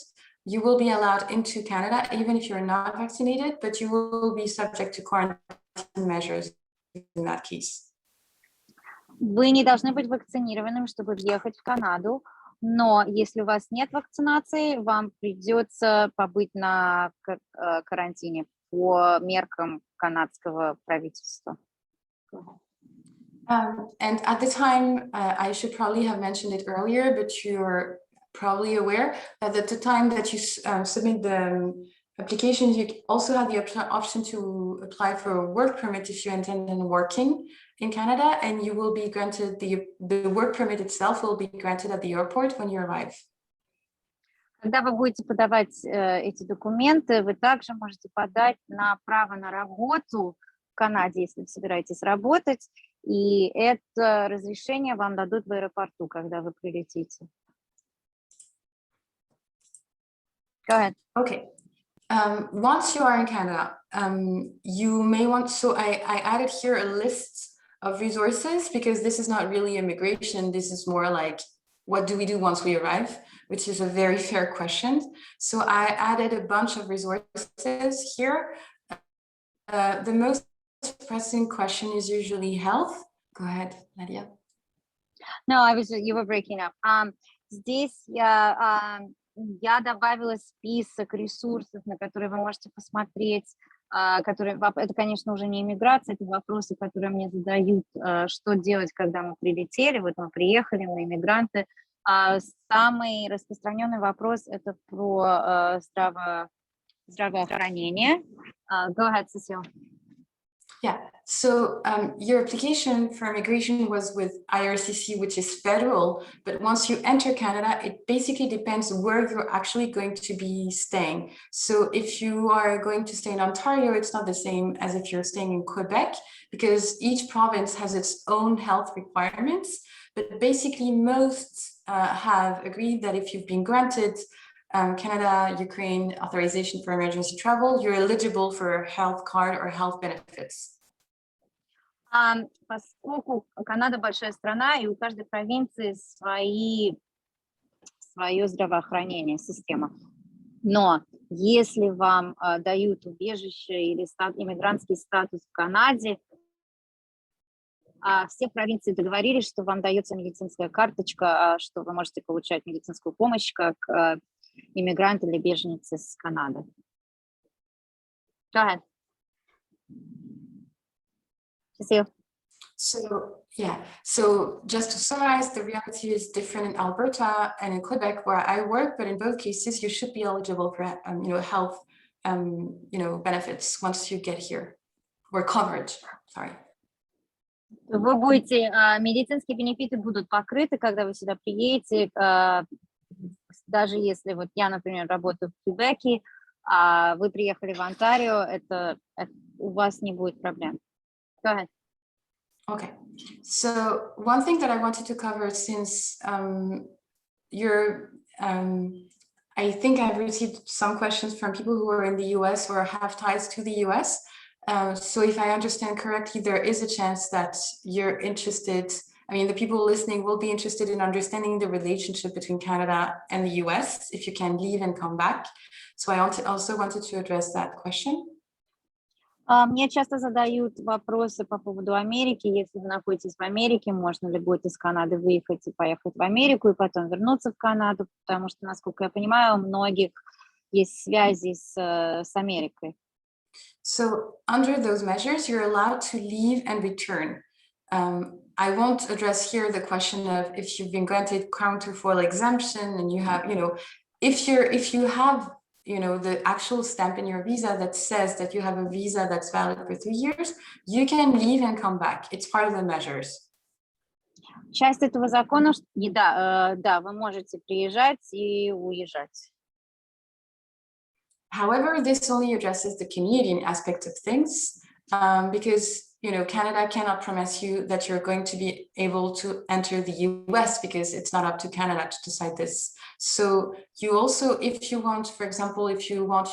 [SPEAKER 3] You will be allowed into Canada, even if you're not vaccinated, but you will be subject to quarantine measures in that case.
[SPEAKER 2] Вы не должны быть вакцинированным, чтобы въехать в Канаду, но если у вас нет вакцинации, вам придется побыть на карантине по меркам канадского правительства.
[SPEAKER 3] And at the time, I should probably have mentioned it earlier, but you're probably aware that at the time that you submit the applications, you also have the option to apply for a work permit if you intend on working in Canada, and you will be granted, the work permit itself will be granted at the airport when you arrive.
[SPEAKER 2] Когда вы будете подавать эти документы, вы также можете подать на право на работу в Канаде, если вы собираетесь работать, и это разрешение вам дадут в аэропорту, когда вы прилетите. Go ahead.
[SPEAKER 3] Okay. Once you are in Canada, you may want, so I added here a list of resources because this is not really immigration. This is more like, what do we do once we arrive? Which is a very fair question. So I added a bunch of resources here. The most pressing question is usually health. Go ahead, Nadia.
[SPEAKER 2] No, you were breaking up. Здесь я добавила список ресурсов, на которые вы можете посмотреть, это, конечно, уже не иммиграция, это вопросы, которые мне задают, что делать, когда мы прилетели, вот мы приехали, мы иммигранты. Самый распространенный вопрос – это про здравоохранение. Go ahead, Cecile.
[SPEAKER 3] Yeah, so your application for immigration was with IRCC, which is federal, but once you enter Canada, it basically depends where you're actually going to be staying. So if you are going to stay in Ontario, it's not the same as if you're staying in Quebec, because each province has its own health requirements, but basically most have agreed that if you've been granted Canada, Ukraine authorization for emergency travel, you're eligible for a health card or health benefits.
[SPEAKER 2] Поскольку Канада большая страна, и у каждой провинции свое здравоохранение, система. Но если вам дают убежище или иммигрантский статус в Канаде, все провинции договорились, что вам дается медицинская карточка, что вы можете получать медицинскую помощь как иммигрант или беженец из Канады. Go ahead.
[SPEAKER 3] So, yeah, so just to summarize, the reality is different in Alberta and in Quebec, where I work, but in both cases, you should be eligible for, health, benefits once you get here, or coverage, sorry.
[SPEAKER 2] Вы будете, медицинские бенефиты будут покрыты, когда вы сюда приедете, даже если вот я, например, работаю в Квебеке, а вы приехали в Онтарио, у вас не будет проблем. Go ahead.
[SPEAKER 3] Okay, so one thing that I wanted to cover, since I think I've received some questions from people who are in the US or have ties to the US. So if I understand correctly, there is a chance that you're interested, the people listening will be interested in understanding the relationship between Canada and the US, if you can leave and come back. So I also wanted to address that question.
[SPEAKER 2] Мне часто задают вопросы по поводу Америки. Если вы находитесь в Америке, можно ли будет из Канады выехать и поехать в Америку, и потом вернуться в Канаду, потому что, насколько я понимаю, у многих есть связи с Америкой.
[SPEAKER 3] So under those measures, you're allowed to leave and return. I won't address here the question of if you've been granted counterfoil exemption and you have, if you have, the actual stamp in your visa that says that you have a visa that's valid for 3 years, you can leave and come back. It's part of the measures.
[SPEAKER 2] Часть этого закона, да, вы можете приезжать и уезжать.
[SPEAKER 3] However, this only addresses the Canadian aspect of things, because Canada cannot promise you that you're going to be able to enter the US, because it's not up to Canada to decide this. So you also, if you want, for example, if you want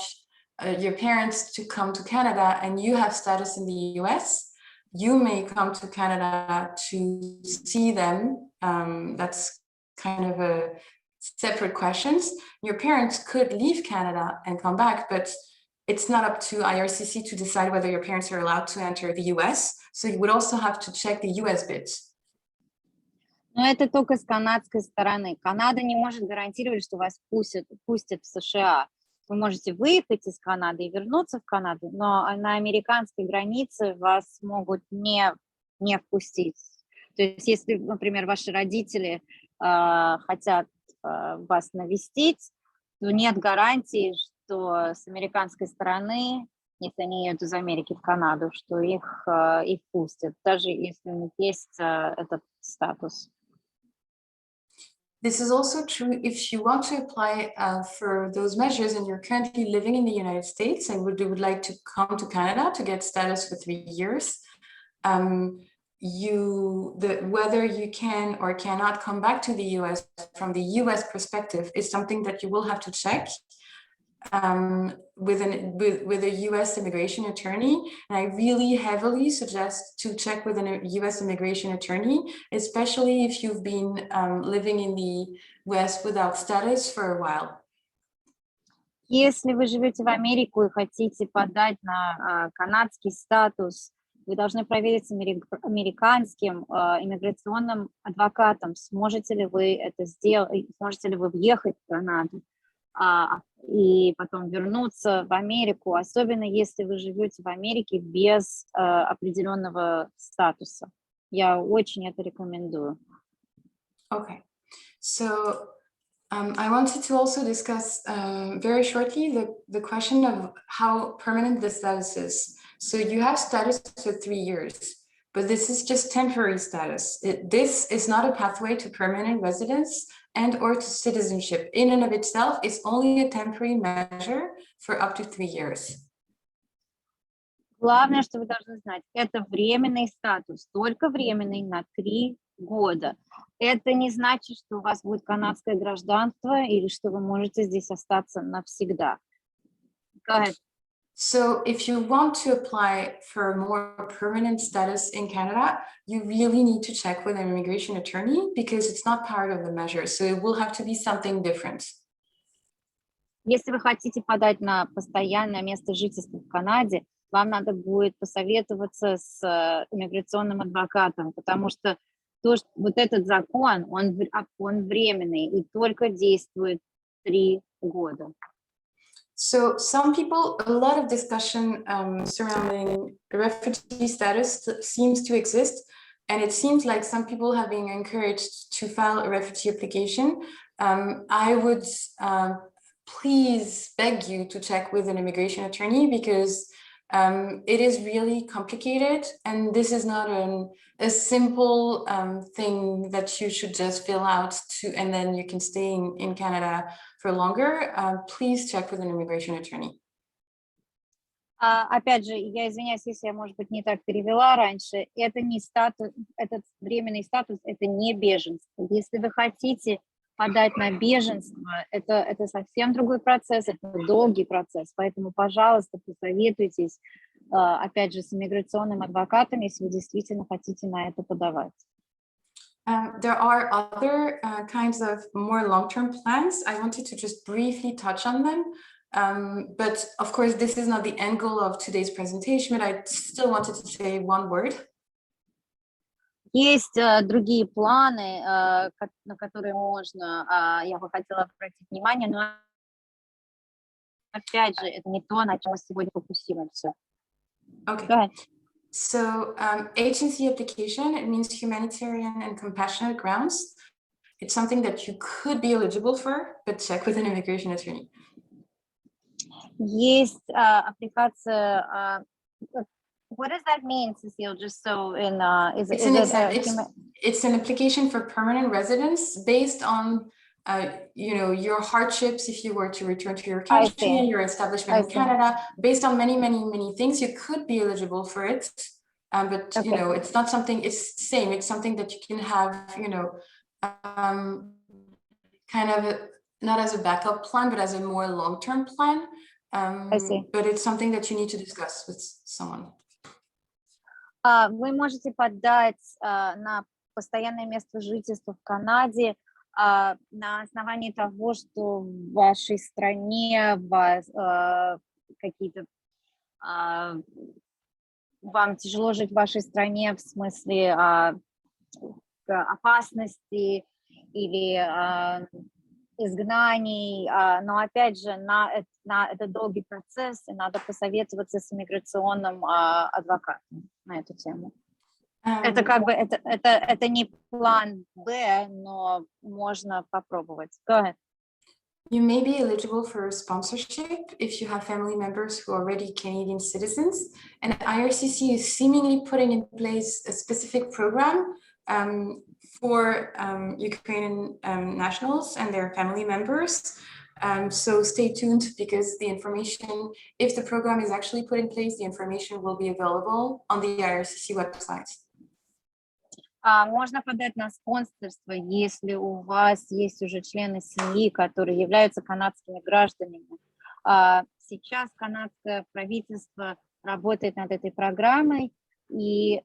[SPEAKER 3] your parents to come to Canada and you have status in the US, you may come to Canada to see them. That's kind of a separate questions. Your parents could leave Canada and come back, but it's not up to IRCC to decide whether your parents are allowed to enter the US. So you would also have to check the US bit.
[SPEAKER 2] Но это только с канадской стороны. Канада не может гарантировать, что вас пустят в США. Вы можете выехать из Канады и вернуться в Канаду, но на американской границе вас могут не впустить. То есть если, например, ваши родители хотят вас навестить, то нет гарантии, что с американской стороны, если они едут из Америки в Канаду, что их пустят, даже если у них есть этот статус.
[SPEAKER 3] This is also true if you want to apply for those measures and you're currently living in the United States and would like to come to Canada to get status for 3 years. Whether you can or cannot come back to the US from the US perspective is something that you will have to check with a US immigration attorney. And I really heavily suggest to check with a US immigration attorney, especially if you've been living in the West without status for a while.
[SPEAKER 2] Если вы живете в Америку и хотите подать на канадский статус, вы должны проверить с американским иммиграционным адвокатом, сможете ли вы это сделать, сможете ли вы въехать в Канаду и потом вернуться в Америку, особенно если вы живете в Америке без определенного статуса. Я очень это рекомендую.
[SPEAKER 3] Okay, so I wanted to also discuss very shortly the question of how permanent the status is. So you have status for 3 years, but this is just temporary status. This is not a pathway to permanent residence and or to citizenship. In and of itself, it's only a temporary measure for up to 3 years.
[SPEAKER 2] Главное, что вы должны знать, это временный статус, только временный на 3 года. Это не значит, что у вас будет канадское гражданство или что вы можете здесь остаться навсегда. Go ahead.
[SPEAKER 3] So if you want to apply for more permanent status in Canada, you really need to check with an immigration attorney because it's not part of the measure. So it will have to be something different.
[SPEAKER 2] Если вы хотите подать на постоянное место жительства в Канаде, вам надо будет посоветоваться с иммиграционным адвокатом, потому что вот этот закон, он временный и только действует 3 года.
[SPEAKER 3] So some people, a lot of discussion surrounding refugee status seems to exist, and it seems like some people have been encouraged to file a refugee application. I would please beg you to check with an immigration attorney because it is really complicated, and this is not a simple thing that you should just fill out and then you can stay in Canada for longer. Please check with an immigration attorney.
[SPEAKER 2] Опять же, я извиняюсь, если я, может быть, не так перевела раньше, это не статус, этот временный статус, это не беженство. Если вы хотите подать на беженство, это совсем другой процесс, это долгий процесс, поэтому, пожалуйста, посоветуйтесь, опять же, с иммиграционным адвокатом, если вы действительно хотите на это подавать.
[SPEAKER 3] There are other kinds of more long-term plans. I wanted to just briefly touch on them. But of course, this is not the end goal of today's presentation, but I still wanted to say one word.
[SPEAKER 2] Есть другие планы, на которые можно, я бы хотела обратить внимание, но опять же, это не то, на чем мы сегодня фокусируемся.
[SPEAKER 3] Okay. So agency application, it means humanitarian and compassionate grounds. It's something that you could be eligible for, but check with an immigration attorney.
[SPEAKER 2] Есть аппликация. What does that mean, Cecile? Just so in
[SPEAKER 3] it's an application for permanent residence based on your hardships if you were to return to your country and your establishment in Canada. Based on many things, you could be eligible for it. But it's not something. It's same. It's something that you can have. Kind of not as a backup plan, but as a more long-term plan. But it's something that you need to discuss with someone.
[SPEAKER 2] Вы можете подать на постоянное место жительства в Канаде на основании того, что в вашей стране какие-то вам тяжело жить в вашей стране в смысле опасности или изгнаний, но опять же это долгий процесс, и надо посоветоваться с иммиграционным адвокатом на эту тему. Это как бы, это не план Б, но можно попробовать. Go ahead.
[SPEAKER 3] You may be eligible for sponsorship if you have family members who are already Canadian citizens, and IRCC is seemingly putting in place a specific program for Ukrainian nationals and their family members. So stay tuned, because the information, if the program is actually put in place, the information will be available on the IRCC website.
[SPEAKER 2] Можно подать на спонсорство, если у вас есть уже члены семьи, которые являются канадскими гражданами. Сейчас канадское правительство работает над этой программой, и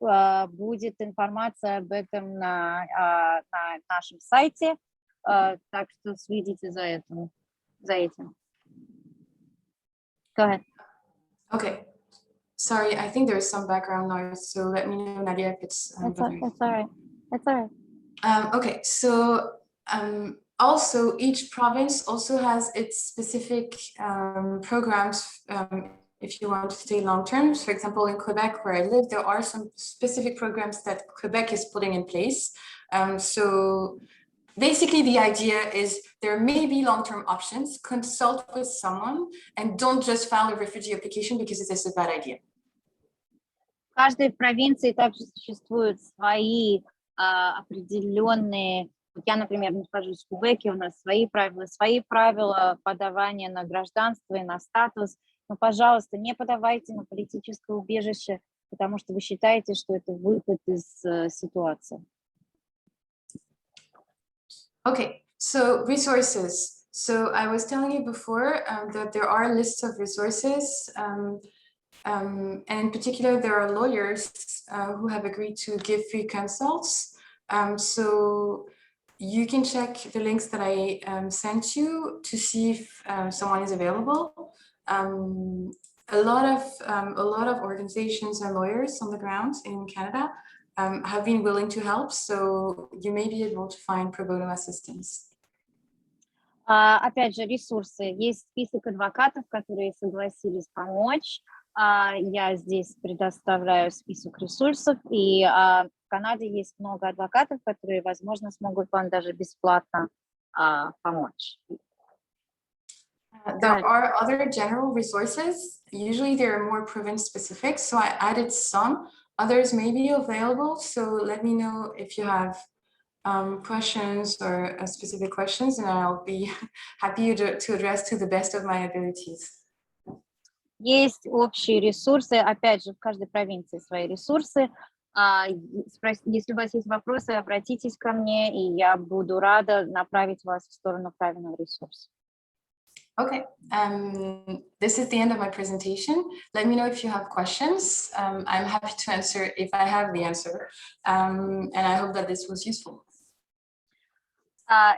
[SPEAKER 2] будет информация об этом на нашем сайте, так что следите за этим. Go ahead.
[SPEAKER 3] Okay. Sorry, I think there's some background noise, so let me know, Nadia, if it's
[SPEAKER 2] It's all right. It's all right.
[SPEAKER 3] Okay, so also each province also has its specific programs if you want to stay long term. For example, in Quebec, where I live, there are some specific programs that Quebec is putting in place. So basically, the idea is there may be long-term options. Consult with someone and don't just file a refugee application because it is a bad idea.
[SPEAKER 2] В каждой провинции также существуют свои определенные. Я, например, нахожусь в Квебеке, у нас свои правила подавания на гражданство и на статус. Но, пожалуйста, не подавайте на политическое убежище, потому что вы считаете, что это выход из ситуации.
[SPEAKER 3] Okay, so resources. So I was telling you before that there are lists of resources, and in particular, there are lawyers who have agreed to give free consults. So you can check the links that I sent you to see if someone is available. A lot of organizations and lawyers on the ground in Canada have been willing to help, so you may be able to find pro bono assistance.
[SPEAKER 2] Опять же, ресурсы. Есть список адвокатов, которые согласились помочь. Я здесь предоставляю список ресурсов, и в Канаде есть много адвокатов, которые, возможно, смогут вам даже бесплатно помочь.
[SPEAKER 3] There are other general resources. Usually they're more province specific, so I added some. Others may be available, so let me know if you have questions or specific questions, and I'll be happy to address to the best of my abilities.
[SPEAKER 2] Есть общие ресурсы, опять же, в каждой провинции свои ресурсы. Если у вас есть вопросы, обратитесь ко мне, и я буду рада направить вас в сторону правильного ресурса.
[SPEAKER 3] Okay, this is the end of my presentation. Let me know if you have questions. I'm happy to answer if I have the answer, and I hope that this was useful.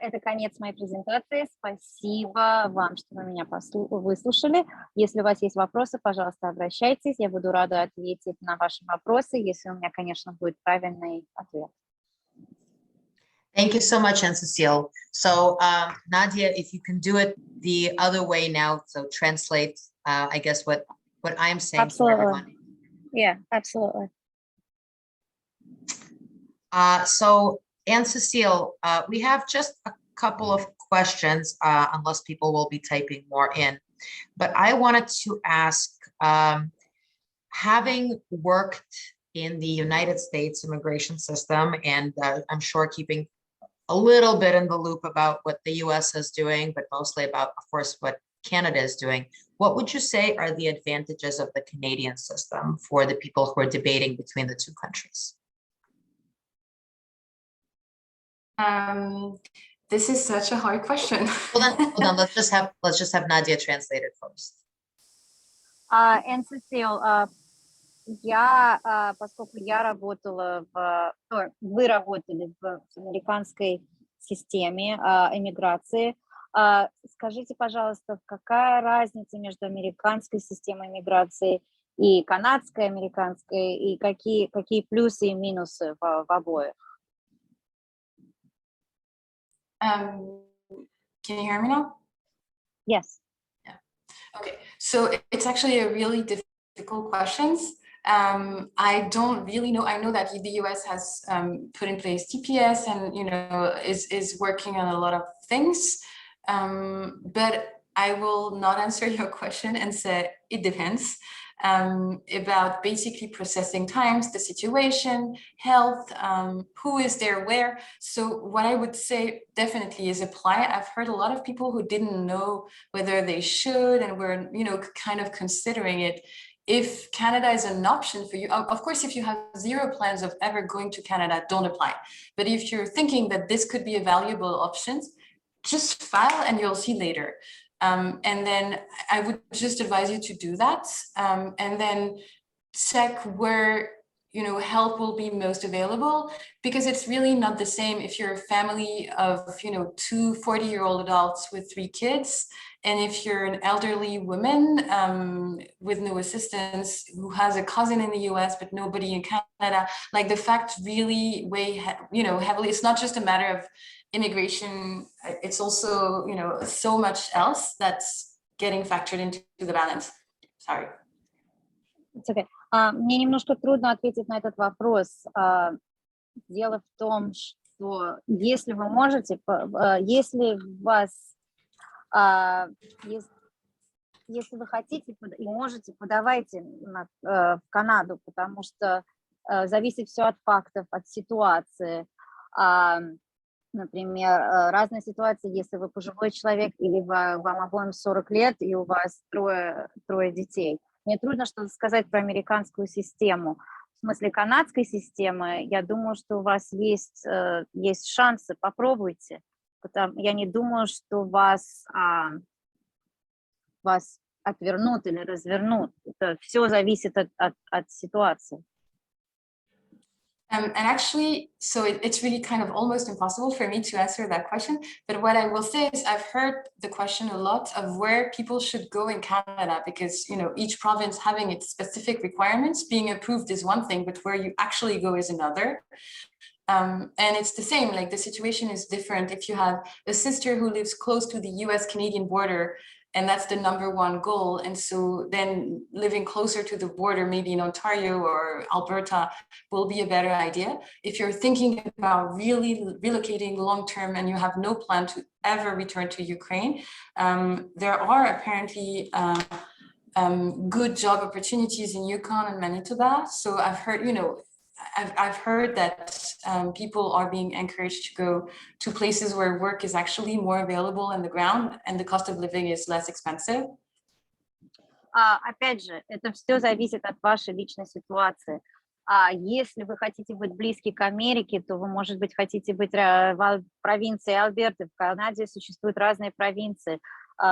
[SPEAKER 2] Это конец моей презентации. Спасибо вам, что вы меня выслушали. Если у вас есть вопросы, пожалуйста, обращайтесь. Я буду рада ответить на ваши вопросы, если у меня, конечно, будет правильный ответ.
[SPEAKER 1] Thank you so much, Anne-Cecile. So, Nadia, if you can do it the other way now, so translate, I guess, what I'm saying.
[SPEAKER 2] Absolutely. Yeah, absolutely.
[SPEAKER 1] So, Anne-Cecile, we have just a couple of questions, unless people will be typing more in. But I wanted to ask, having worked in the United States immigration system, and I'm sure keeping a little bit in the loop about what the US is doing, but mostly about, of course, what Canada is doing, what would you say are the advantages of the Canadian system for the people who are debating between the two countries?
[SPEAKER 3] This is such a hard question.
[SPEAKER 1] Hold on, let's just have Nadia translate it first.
[SPEAKER 2] Anne-Cecile, поскольку я работала вы работали в американской системе иммиграции, скажите, пожалуйста, какая разница между американской системой иммиграции и канадской, американской, и какие плюсы и минусы в обоих?
[SPEAKER 3] Can you hear me now?
[SPEAKER 2] Yes.
[SPEAKER 3] Yeah. Okay, so it's actually a really difficult question. I don't really know. I know that the US has put in place TPS and, you know, is working on a lot of things. But I will not answer your question and say it depends. About basically processing times, the situation, health, who is there where. So what I would say definitely is apply. I've heard a lot of people who didn't know whether they should and were, you know, kind of considering it. If Canada is an option for you, of course, if you have zero plans of ever going to Canada, don't apply. But if you're thinking that this could be a valuable option, just file and you'll see later. And then I would just advise you to do that, and then check where, you know, help will be most available, because it's really not the same if you're a family of, you know, 2 40-year-old adults with 3 kids, and if you're an elderly woman with no assistance who has a cousin in the US but nobody in Canada. Like, the fact really weigh, you know, heavily. It's not just a matter of immigration, it's also, you know, so much else that's getting factored into the balance. Sorry.
[SPEAKER 2] It's okay. Мне немножко трудно ответить на этот вопрос. Дело в том, что если вы можете, если вас, если вы хотите и можете, подавайте в Канаду, потому что зависит все от фактов, от ситуации. Например, разные ситуации, если вы пожилой человек или вам обоим 40 лет и у вас трое детей. Мне трудно что-то сказать про американскую систему. В смысле канадской системы, я думаю, что у вас есть шансы, попробуйте. Я не думаю, что вас отвернут или развернут. Это все зависит от ситуации.
[SPEAKER 3] And actually, so it's really kind of almost impossible for me to answer that question. But what I will say is I've heard the question a lot of where people should go in Canada, because, you know, each province having its specific requirements. Being approved is one thing, but where you actually go is another. And it's the same, like the situation is different. If you have a sister who lives close to the US-Canadian border, and that's the #1 goal, and so then living closer to the border, maybe in Ontario or Alberta, will be a better idea. If you're thinking about really relocating long-term and you have no plan to ever return to Ukraine, there are apparently good job opportunities in Yukon and Manitoba. So I've heard, you know, I've heard that people are being encouraged to go to places where work is actually more available on the ground and the cost of living is less expensive.
[SPEAKER 2] Опять же, это все зависит от вашей личной ситуации. Если вы хотите быть близки к Америке, то вы, может быть, хотите быть в провинции Альберты. В Канаде существуют разные провинции.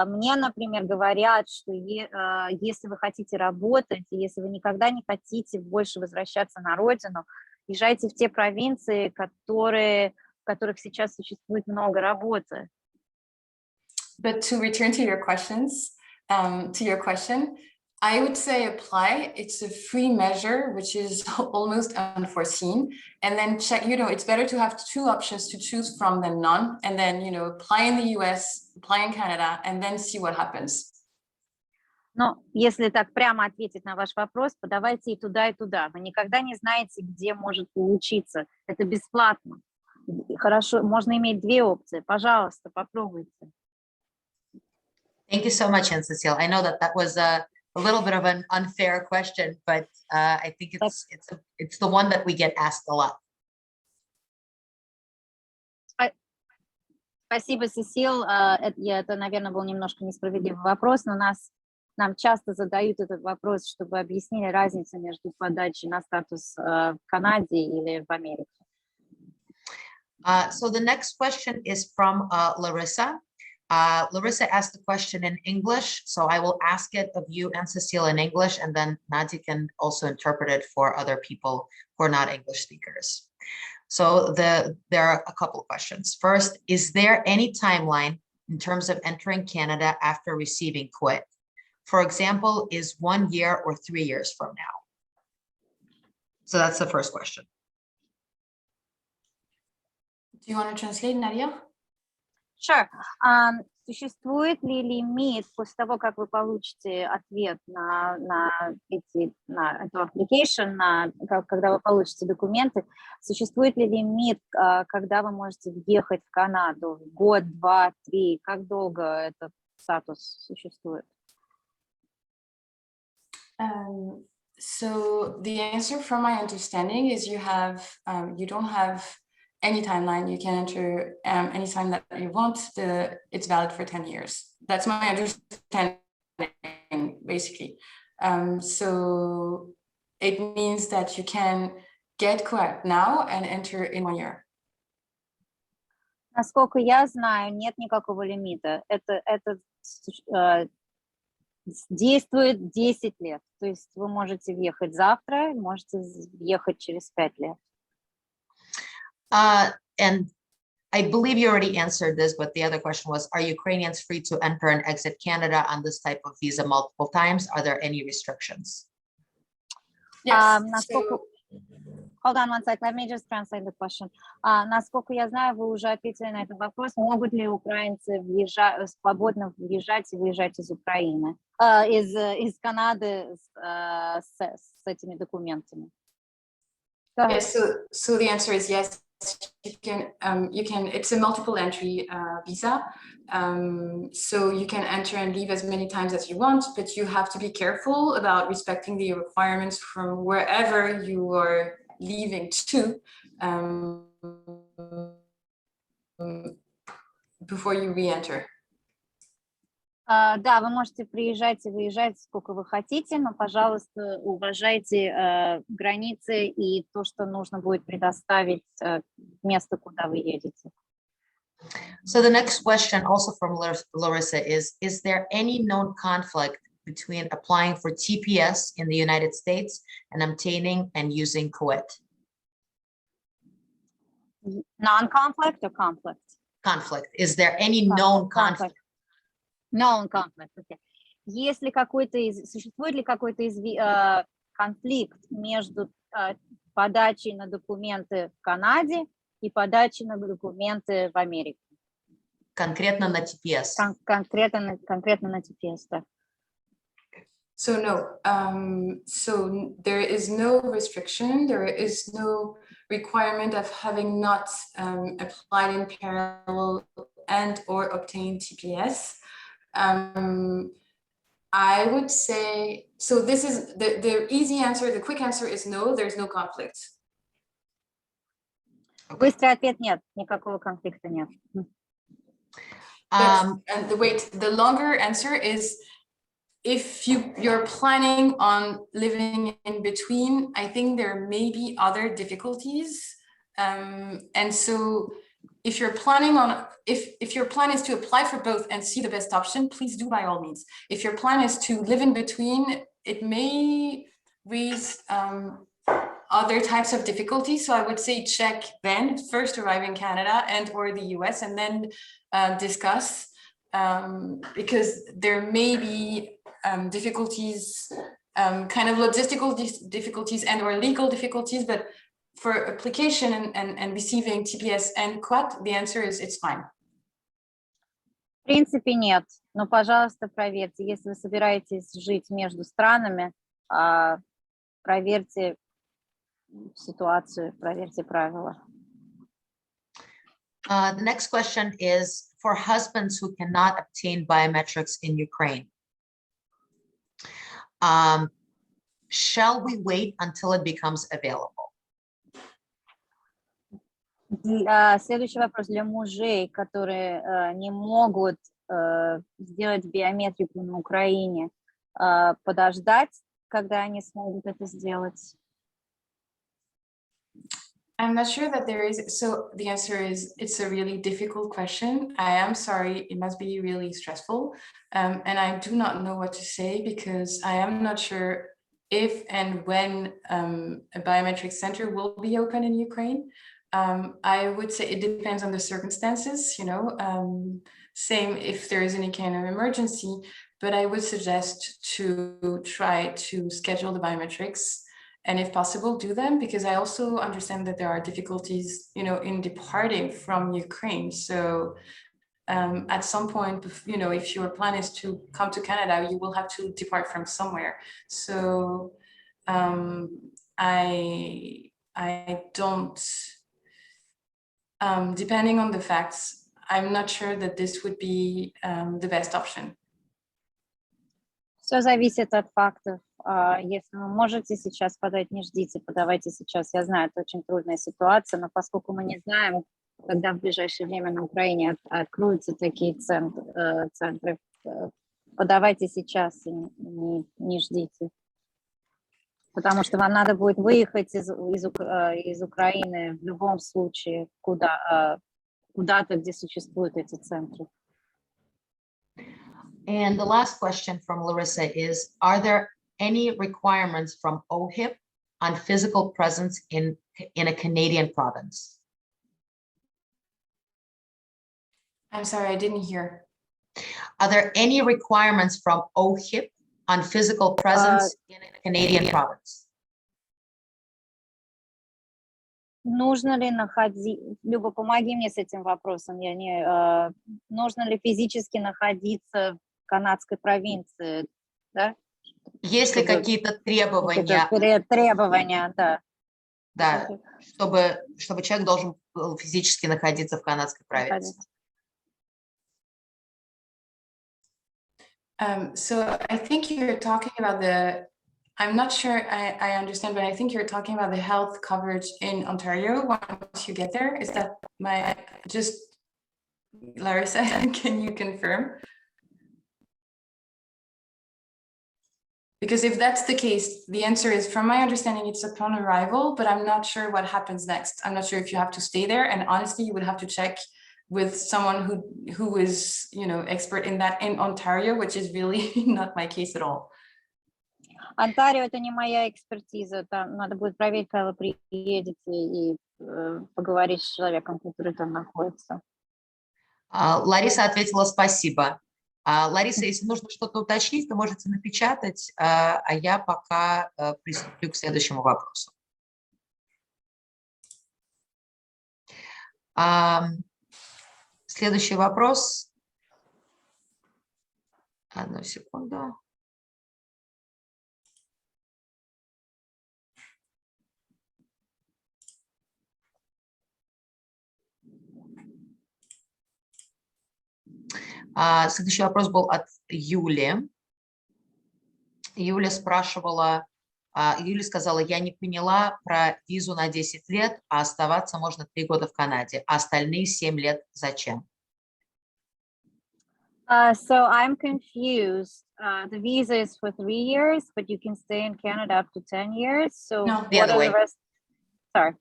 [SPEAKER 2] Мне, например, говорят, что если вы хотите работать, если вы никогда не хотите больше возвращаться на родину, езжайте в те провинции, в которых сейчас существует много работы.
[SPEAKER 3] But to return to your questions, to your question, I would say apply. It's a free measure, which is almost unforeseen. And then check, you know, it's better to have 2 options to choose from than none. And then, you know, apply in the US, apply in Canada, and then see what happens.
[SPEAKER 2] Но если так прямо ответить на ваш вопрос, подавайте и туда, и туда. Вы никогда не знаете, где может получиться. Это бесплатно. Хорошо, можно иметь 2 опции. Пожалуйста, попробуйте.
[SPEAKER 1] Thank you so much, Anne-Cecile. I know that was a little bit of an unfair question, but I think it's the one that we get asked a lot.
[SPEAKER 2] Спасибо, Сесил. Это, наверное, был немножко несправедливый вопрос, но нам часто задают этот вопрос, чтобы объяснили разницу между подачей на статус в Канаде или в Америке.
[SPEAKER 1] So the next question is from Larissa. Larissa asked the question in English, so I will ask it of you, Anne-Cecile, in English, and then Nadia can also interpret it for other people who are not English speakers. So there are a couple of questions. First, is there any timeline in terms of entering Canada after receiving CUAET? For example, is 1 year or 3 years from now? So that's the first question.
[SPEAKER 3] Do you want to translate, Nadia?
[SPEAKER 2] Sure. Существует ли лимит после того, как вы получите ответ на эту application, когда вы получите документы, существует ли лимит, когда вы можете въехать в Канаду? Год, два, три? Как долго этот статус существует?
[SPEAKER 3] So the answer from my understanding is you don't have any timeline. You can enter anytime that you want. It's valid for 10 years. That's my understanding, basically. So it means that you can get CUAET now and enter in 1 year.
[SPEAKER 2] Насколько я знаю, нет никакого лимита. Это действует 10 лет. То есть вы можете въехать завтра, можете въехать через 5 лет.
[SPEAKER 1] And I believe you already answered this, but the other question was, are Ukrainians free to enter and exit Canada on this type of visa multiple times? Are there any restrictions?
[SPEAKER 3] Yes.
[SPEAKER 2] Hold on one sec, let me just translate the question. Насколько я знаю, вы уже ответили на этот вопрос. Могут ли украинцы свободно въезжать и выезжать из Украины, из Канады с этими документами?
[SPEAKER 3] Yes, so the answer is yes. You can it's a multiple entry visa, so you can enter and leave as many times as you want, but you have to be careful about respecting the requirements from wherever you are leaving to before you re-enter.
[SPEAKER 2] Да, вы можете приезжать и выезжать сколько вы хотите, но, пожалуйста, уважайте границы и то, что нужно будет предоставить место, куда вы едете.
[SPEAKER 1] So the next question, also from Larissa, is there any known conflict between applying for TPS in the United States and obtaining and using CUAET?
[SPEAKER 2] Non-conflict or conflict?
[SPEAKER 1] Conflict. Is there any known conflict?
[SPEAKER 2] Known conflict, okay. Существует ли какой-то конфликт между подачей на документы в Канаде и подачей на документы в Америке?
[SPEAKER 1] Конкретно на TPS.
[SPEAKER 2] Конкретно на TPS, да.
[SPEAKER 3] So no, so there is no restriction, there is no requirement of having not applied in parallel and or obtained TPS. I would say, so this is the easy answer, the quick answer is no, there's no conflict.
[SPEAKER 2] Быстрый ответ нет, никакого конфликта нет.
[SPEAKER 3] And the longer answer is, if you're planning on living in between, I think there may be other difficulties. And so if you're planning on, if your plan is to apply for both and see the best option, please do by all means. If your plan is to live in between, it may raise other types of difficulties. So I would say check then, first arrive in Canada and or the US, and then discuss, because there may be difficulties, kind of logistical difficulties and or legal difficulties, but for application and receiving TPS and CUAET, the answer is it's fine.
[SPEAKER 2] В принципе, нет. Но, пожалуйста, проверьте. Если вы собираетесь жить между странами, проверьте ситуацию, проверьте правила.
[SPEAKER 1] The next question is for husbands who cannot obtain biometrics in Ukraine. Shall we wait until it becomes available?
[SPEAKER 2] Следующий вопрос для мужей, которые не могут сделать биометрику на Украине. Подождать, когда они смогут это сделать?
[SPEAKER 3] I'm not sure that there is, so the answer is, it's a really difficult question. I am sorry, it must be really stressful. And I do not know what to say because I am not sure if and when a biometric center will be open in Ukraine. I would say it depends on the circumstances, you know, same if there is any kind of emergency, but I would suggest to try to schedule the biometrics and if possible, do them, because I also understand that there are difficulties, you know, in departing from Ukraine. So at some point, you know, if your plan is to come to Canada, you will have to depart from somewhere. So I don't, depending on the facts, I'm not sure that this would be the best option.
[SPEAKER 2] Все зависит от фактов. Если вы можете сейчас подать, не ждите, подавайте сейчас. Я знаю, это очень трудная ситуация, но поскольку мы не знаем, когда в ближайшее время на Украине откроются такие центры, подавайте сейчас и не ждите. Потому что вам надо будет выехать из Украины в любом случае куда-то, где существуют эти центры.
[SPEAKER 1] And the last question from Larissa is, are there any requirements from OHIP on physical presence in a Canadian province?
[SPEAKER 3] I'm sorry, I didn't hear.
[SPEAKER 1] Are there any requirements from OHIP on physical presence in a Canadian province?
[SPEAKER 2] Нужно ли находить, Люба, помоги мне с этим вопросом, нужно ли физически находиться в канадской провинции, да?
[SPEAKER 1] Есть ли какие-то требования?
[SPEAKER 2] Требования, да.
[SPEAKER 1] Да, чтобы человек должен был физически находиться в канадской провинции.
[SPEAKER 3] So I think you're talking about I'm not sure I understand, but I think you're talking about the health coverage in Ontario once you get there. Is that Larissa, can you confirm? Because if that's the case, the answer is, from my understanding, it's upon arrival, but I'm not sure what happens next. I'm not sure if you have to stay there, and honestly, you would have to check with someone who is, you know, expert in that in Ontario, which is really not my case at all.
[SPEAKER 2] Онтарио — это не моя экспертиза, там надо будет проверить, когда вы приедете, и поговорить с человеком, который там находится.
[SPEAKER 1] Лариса ответила спасибо. Лариса, если нужно что-то уточнить, то можете напечатать, а я пока приступлю к следующему вопросу. Следующий вопрос. Одну секунду. Следующий вопрос был от Юли. Юля спрашивала, Юля сказала, я не поняла про визу на 10 лет, а оставаться можно 3 года в Канаде, а остальные 7 лет зачем?
[SPEAKER 2] So I'm confused. The visa is for 3 years, but you can stay in Canada up to 10 years. So
[SPEAKER 3] No,
[SPEAKER 1] the other way.
[SPEAKER 2] Sorry,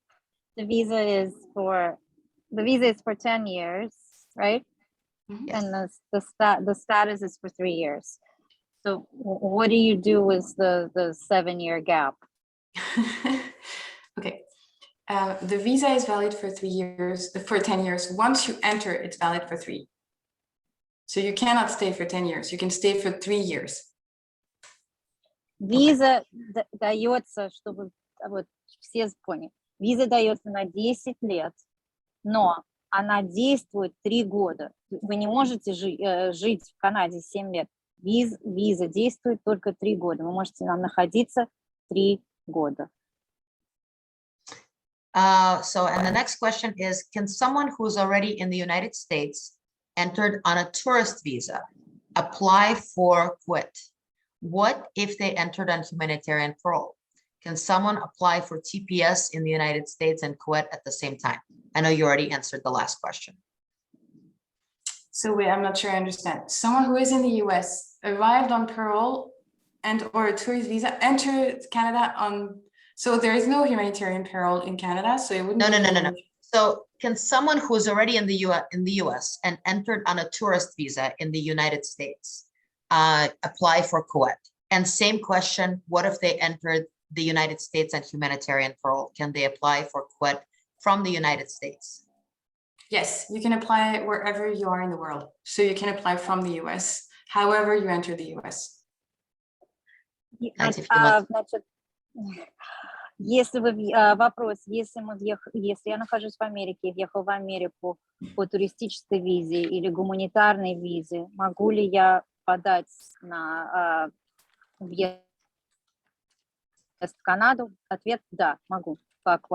[SPEAKER 2] the visa is for 10 years, right?
[SPEAKER 1] Yes.
[SPEAKER 2] And the status is for 3 years. So what do you do with the 7-year gap?
[SPEAKER 3] Okay. The visa is valid for 3 years, for 10 years. Once you enter, it's valid for 3. So you cannot stay for 10 years. You can stay for 3 years.
[SPEAKER 2] Виза дается, чтобы вот все поняли, виза дается на 10 лет, но она действует 3 года. Вы не можете жить в Канаде 7 лет. Виза действует только 3 года. Вы можете там находиться 3 года.
[SPEAKER 1] And the next question is, can someone who's already in the United States entered on a tourist visa apply for CUAET? What if they entered on humanitarian parole? Can someone apply for TPS in the United States and CUAET at the same time? I know you already answered the last question.
[SPEAKER 3] So wait, I'm not sure I understand. Someone who is in the US, arrived on parole or a tourist visa, entered Canada on, so there is no humanitarian parole in Canada, so it wouldn't.
[SPEAKER 1] No. So can someone who is already in the US and entered on a tourist visa in the United States apply for CUAET? And same question, what if they entered the United States and humanitarian parole? Can they apply for CUAET from the United States?
[SPEAKER 3] Yes, you can apply wherever you are in the world. So you can apply from the US, however you enter the US.
[SPEAKER 2] Значит, если вопрос, если я нахожусь в Америке, въехал в Америку по туристической визе или гуманитарной визе, могу ли я подать на въезд в Канаду? Ответ – да, могу. Как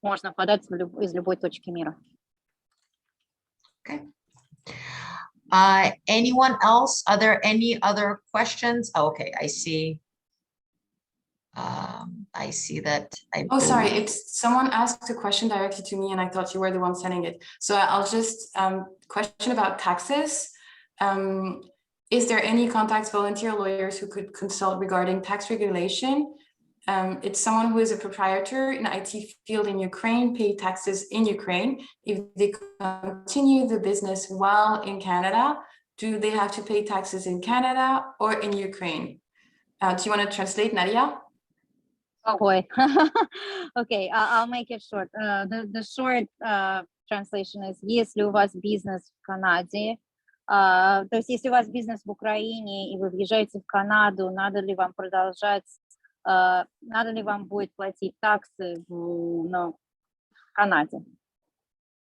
[SPEAKER 2] можно подать из любой точки мира.
[SPEAKER 1] Okay. Anyone else? Are there any other questions? Oh, okay, I see. I see that.
[SPEAKER 3] Oh, sorry, it's someone asked a question directly to me and I thought you were the one sending it. So I'll just question about taxes. Is there any contacts, volunteer lawyers who could consult regarding tax regulation? It's someone who is a proprietor in IT field in Ukraine, pay taxes in Ukraine. If they continue the business while in Canada, do they have to pay taxes in Canada or in Ukraine? Do you want to translate, Nadia?
[SPEAKER 2] Oh boy. Okay, I'll make it short. The short translation is, если у вас бизнес в Канаде, то есть если у вас бизнес в Украине и вы въезжаете в Канаду, надо ли вам продолжать, надо ли вам будет платить таксы в Канаде?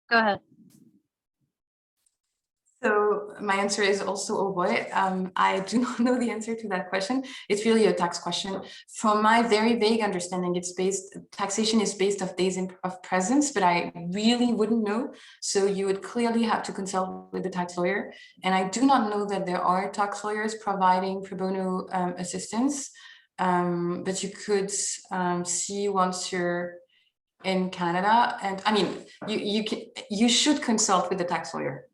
[SPEAKER 2] Go ahead.
[SPEAKER 3] So my answer is also, oh boy, I do not know the answer to that question. It's really a tax question. From my very vague understanding, taxation is based off days of presence, but I really wouldn't know. So you would clearly have to consult with the tax lawyer. And I do not know that there are tax lawyers providing pro bono assistance, but you could see once you're in Canada. And I mean, you should consult with the tax lawyer.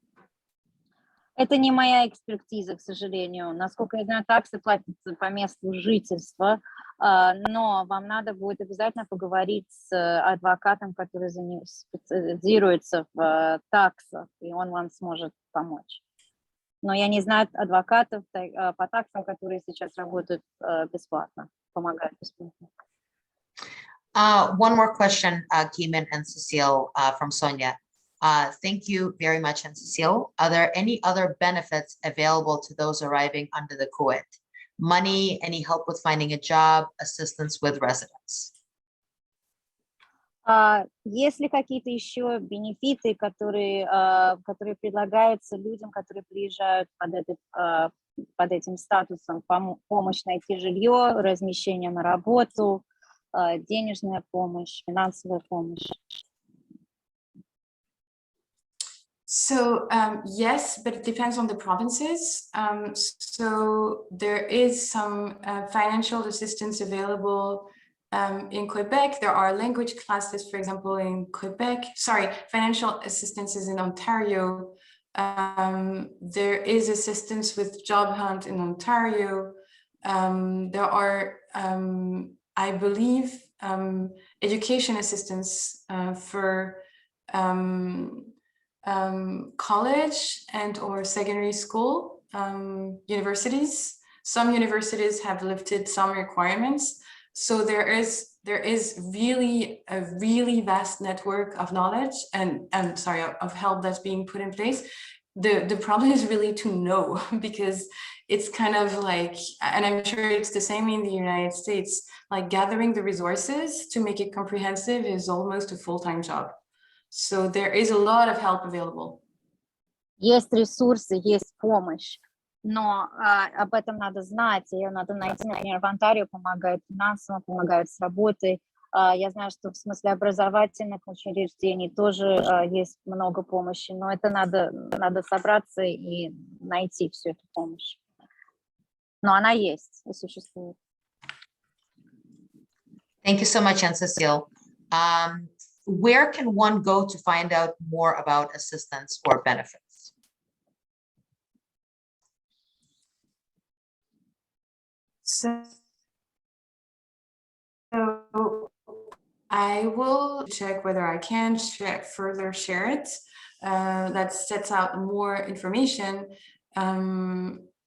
[SPEAKER 2] Это не моя экспертиза, к сожалению. Насколько я знаю, таксы платятся по месту жительства, но вам надо будет обязательно поговорить с адвокатом, который специализируется в таксах, и он вам сможет помочь. Но я не знаю адвокатов по таксам, которые сейчас работают бесплатно, помогают бесплатно.
[SPEAKER 1] One more question came in, Anne-Cecile, from Sonia. Thank you very much, Anne-Cecile. Are there any other benefits available to those arriving under the CUAET? Money, any help with finding a job, assistance with residence?
[SPEAKER 2] Есть ли какие-то еще бенефиты, которые предлагаются людям, которые приезжают под этим статусом? Помощь найти жилье, размещение на работу, денежная помощь, финансовая помощь?
[SPEAKER 3] So yes, but it depends on the provinces. So there is some financial assistance available in Quebec. There are language classes, for example, in Quebec. Sorry, financial assistance is in Ontario. There is assistance with job hunt in Ontario. There are, I believe, education assistance for college and or secondary school, universities. Some universities have lifted some requirements. So there is really a really vast network of knowledge and of help that's being put in place. The problem is really to know, because it's kind of like, and I'm sure it's the same in the United States, like gathering the resources to make it comprehensive is almost a full-time job. So there is a lot of help available.
[SPEAKER 2] Есть ресурсы, есть помощь, но об этом надо знать, ее надо найти. Например, в Онтарио помогают финансово, помогают с работой. Я знаю, что в смысле образовательных учреждений тоже есть много помощи, но это надо собраться и найти всю эту помощь. Но она есть и существует.
[SPEAKER 1] Thank you so much, Anne-Cecile. Where can one go to find out more about assistance or benefits?
[SPEAKER 3] So I will check whether I can further share it. That sets out more information.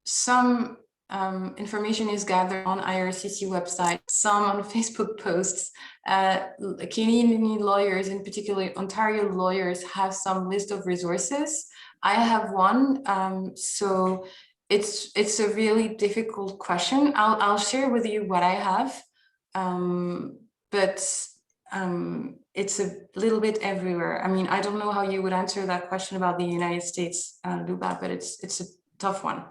[SPEAKER 3] Some information is gathered on IRCC website, some on Facebook posts. Canadian lawyers, in particular Ontario lawyers, have some list of resources. I have one, so it's a really difficult question. I'll share with you what I have, but it's a little bit everywhere. I mean, I don't know how you would answer that question about the United States, Luba, but it's a tough one.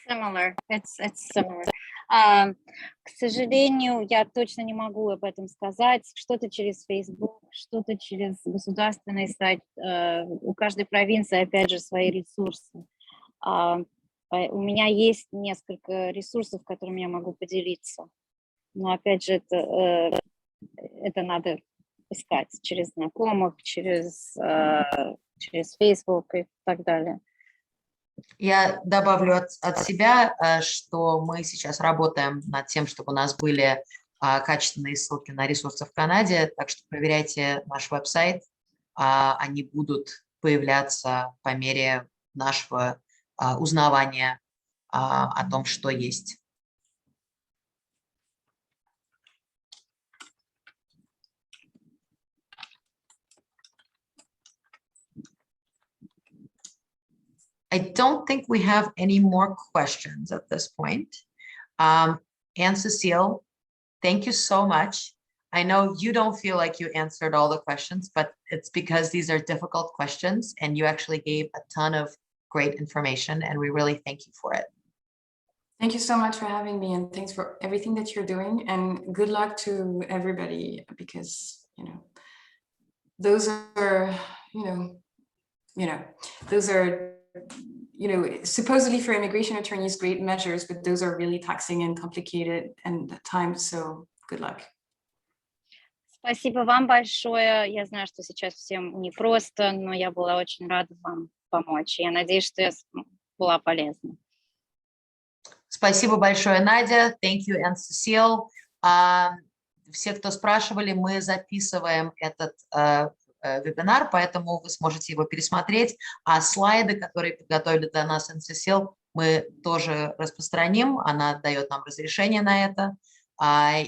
[SPEAKER 2] Similar. It's similar. К сожалению, я точно не могу об этом сказать. Что-то через Facebook, что-то через государственный сайт. У каждой провинции, опять же, свои ресурсы. У меня есть несколько ресурсов, которыми я могу поделиться. Но, опять же, это надо искать через знакомых, через Facebook и так далее.
[SPEAKER 1] Я добавлю от себя, что мы сейчас работаем над тем, чтобы у нас были качественные ссылки на ресурсы в Канаде, так что проверяйте наш веб-сайт, они будут появляться по мере нашего узнавания о том, что есть. I don't think we have any more questions at this point. Anne-Cecile, thank you so much. I know you don't feel like you answered all the questions, but it's because these are difficult questions and you actually gave a ton of great information and we really thank you for it.
[SPEAKER 3] Thank you so much for having me and thanks for everything that you're doing and good luck to everybody because, those are, those are supposedly for immigration attorneys, great measures, but those are really taxing and complicated and at times, so good luck.
[SPEAKER 2] Спасибо вам большое. Я знаю, что сейчас всем непросто, но я была очень рада вам помочь. Я надеюсь, что я была полезна.
[SPEAKER 1] Спасибо большое, Надя. Thank you, Anne-Cecile. Все, кто спрашивали, мы записываем этот вебинар, поэтому вы сможете его пересмотреть. А слайды, которые подготовили для нас Anne-Cecile, мы тоже распространим. Она дает нам разрешение на это.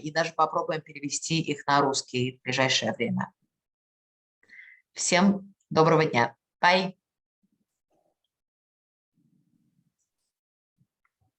[SPEAKER 1] И даже попробуем перевести их на русский в ближайшее время. Всем доброго дня. Bye.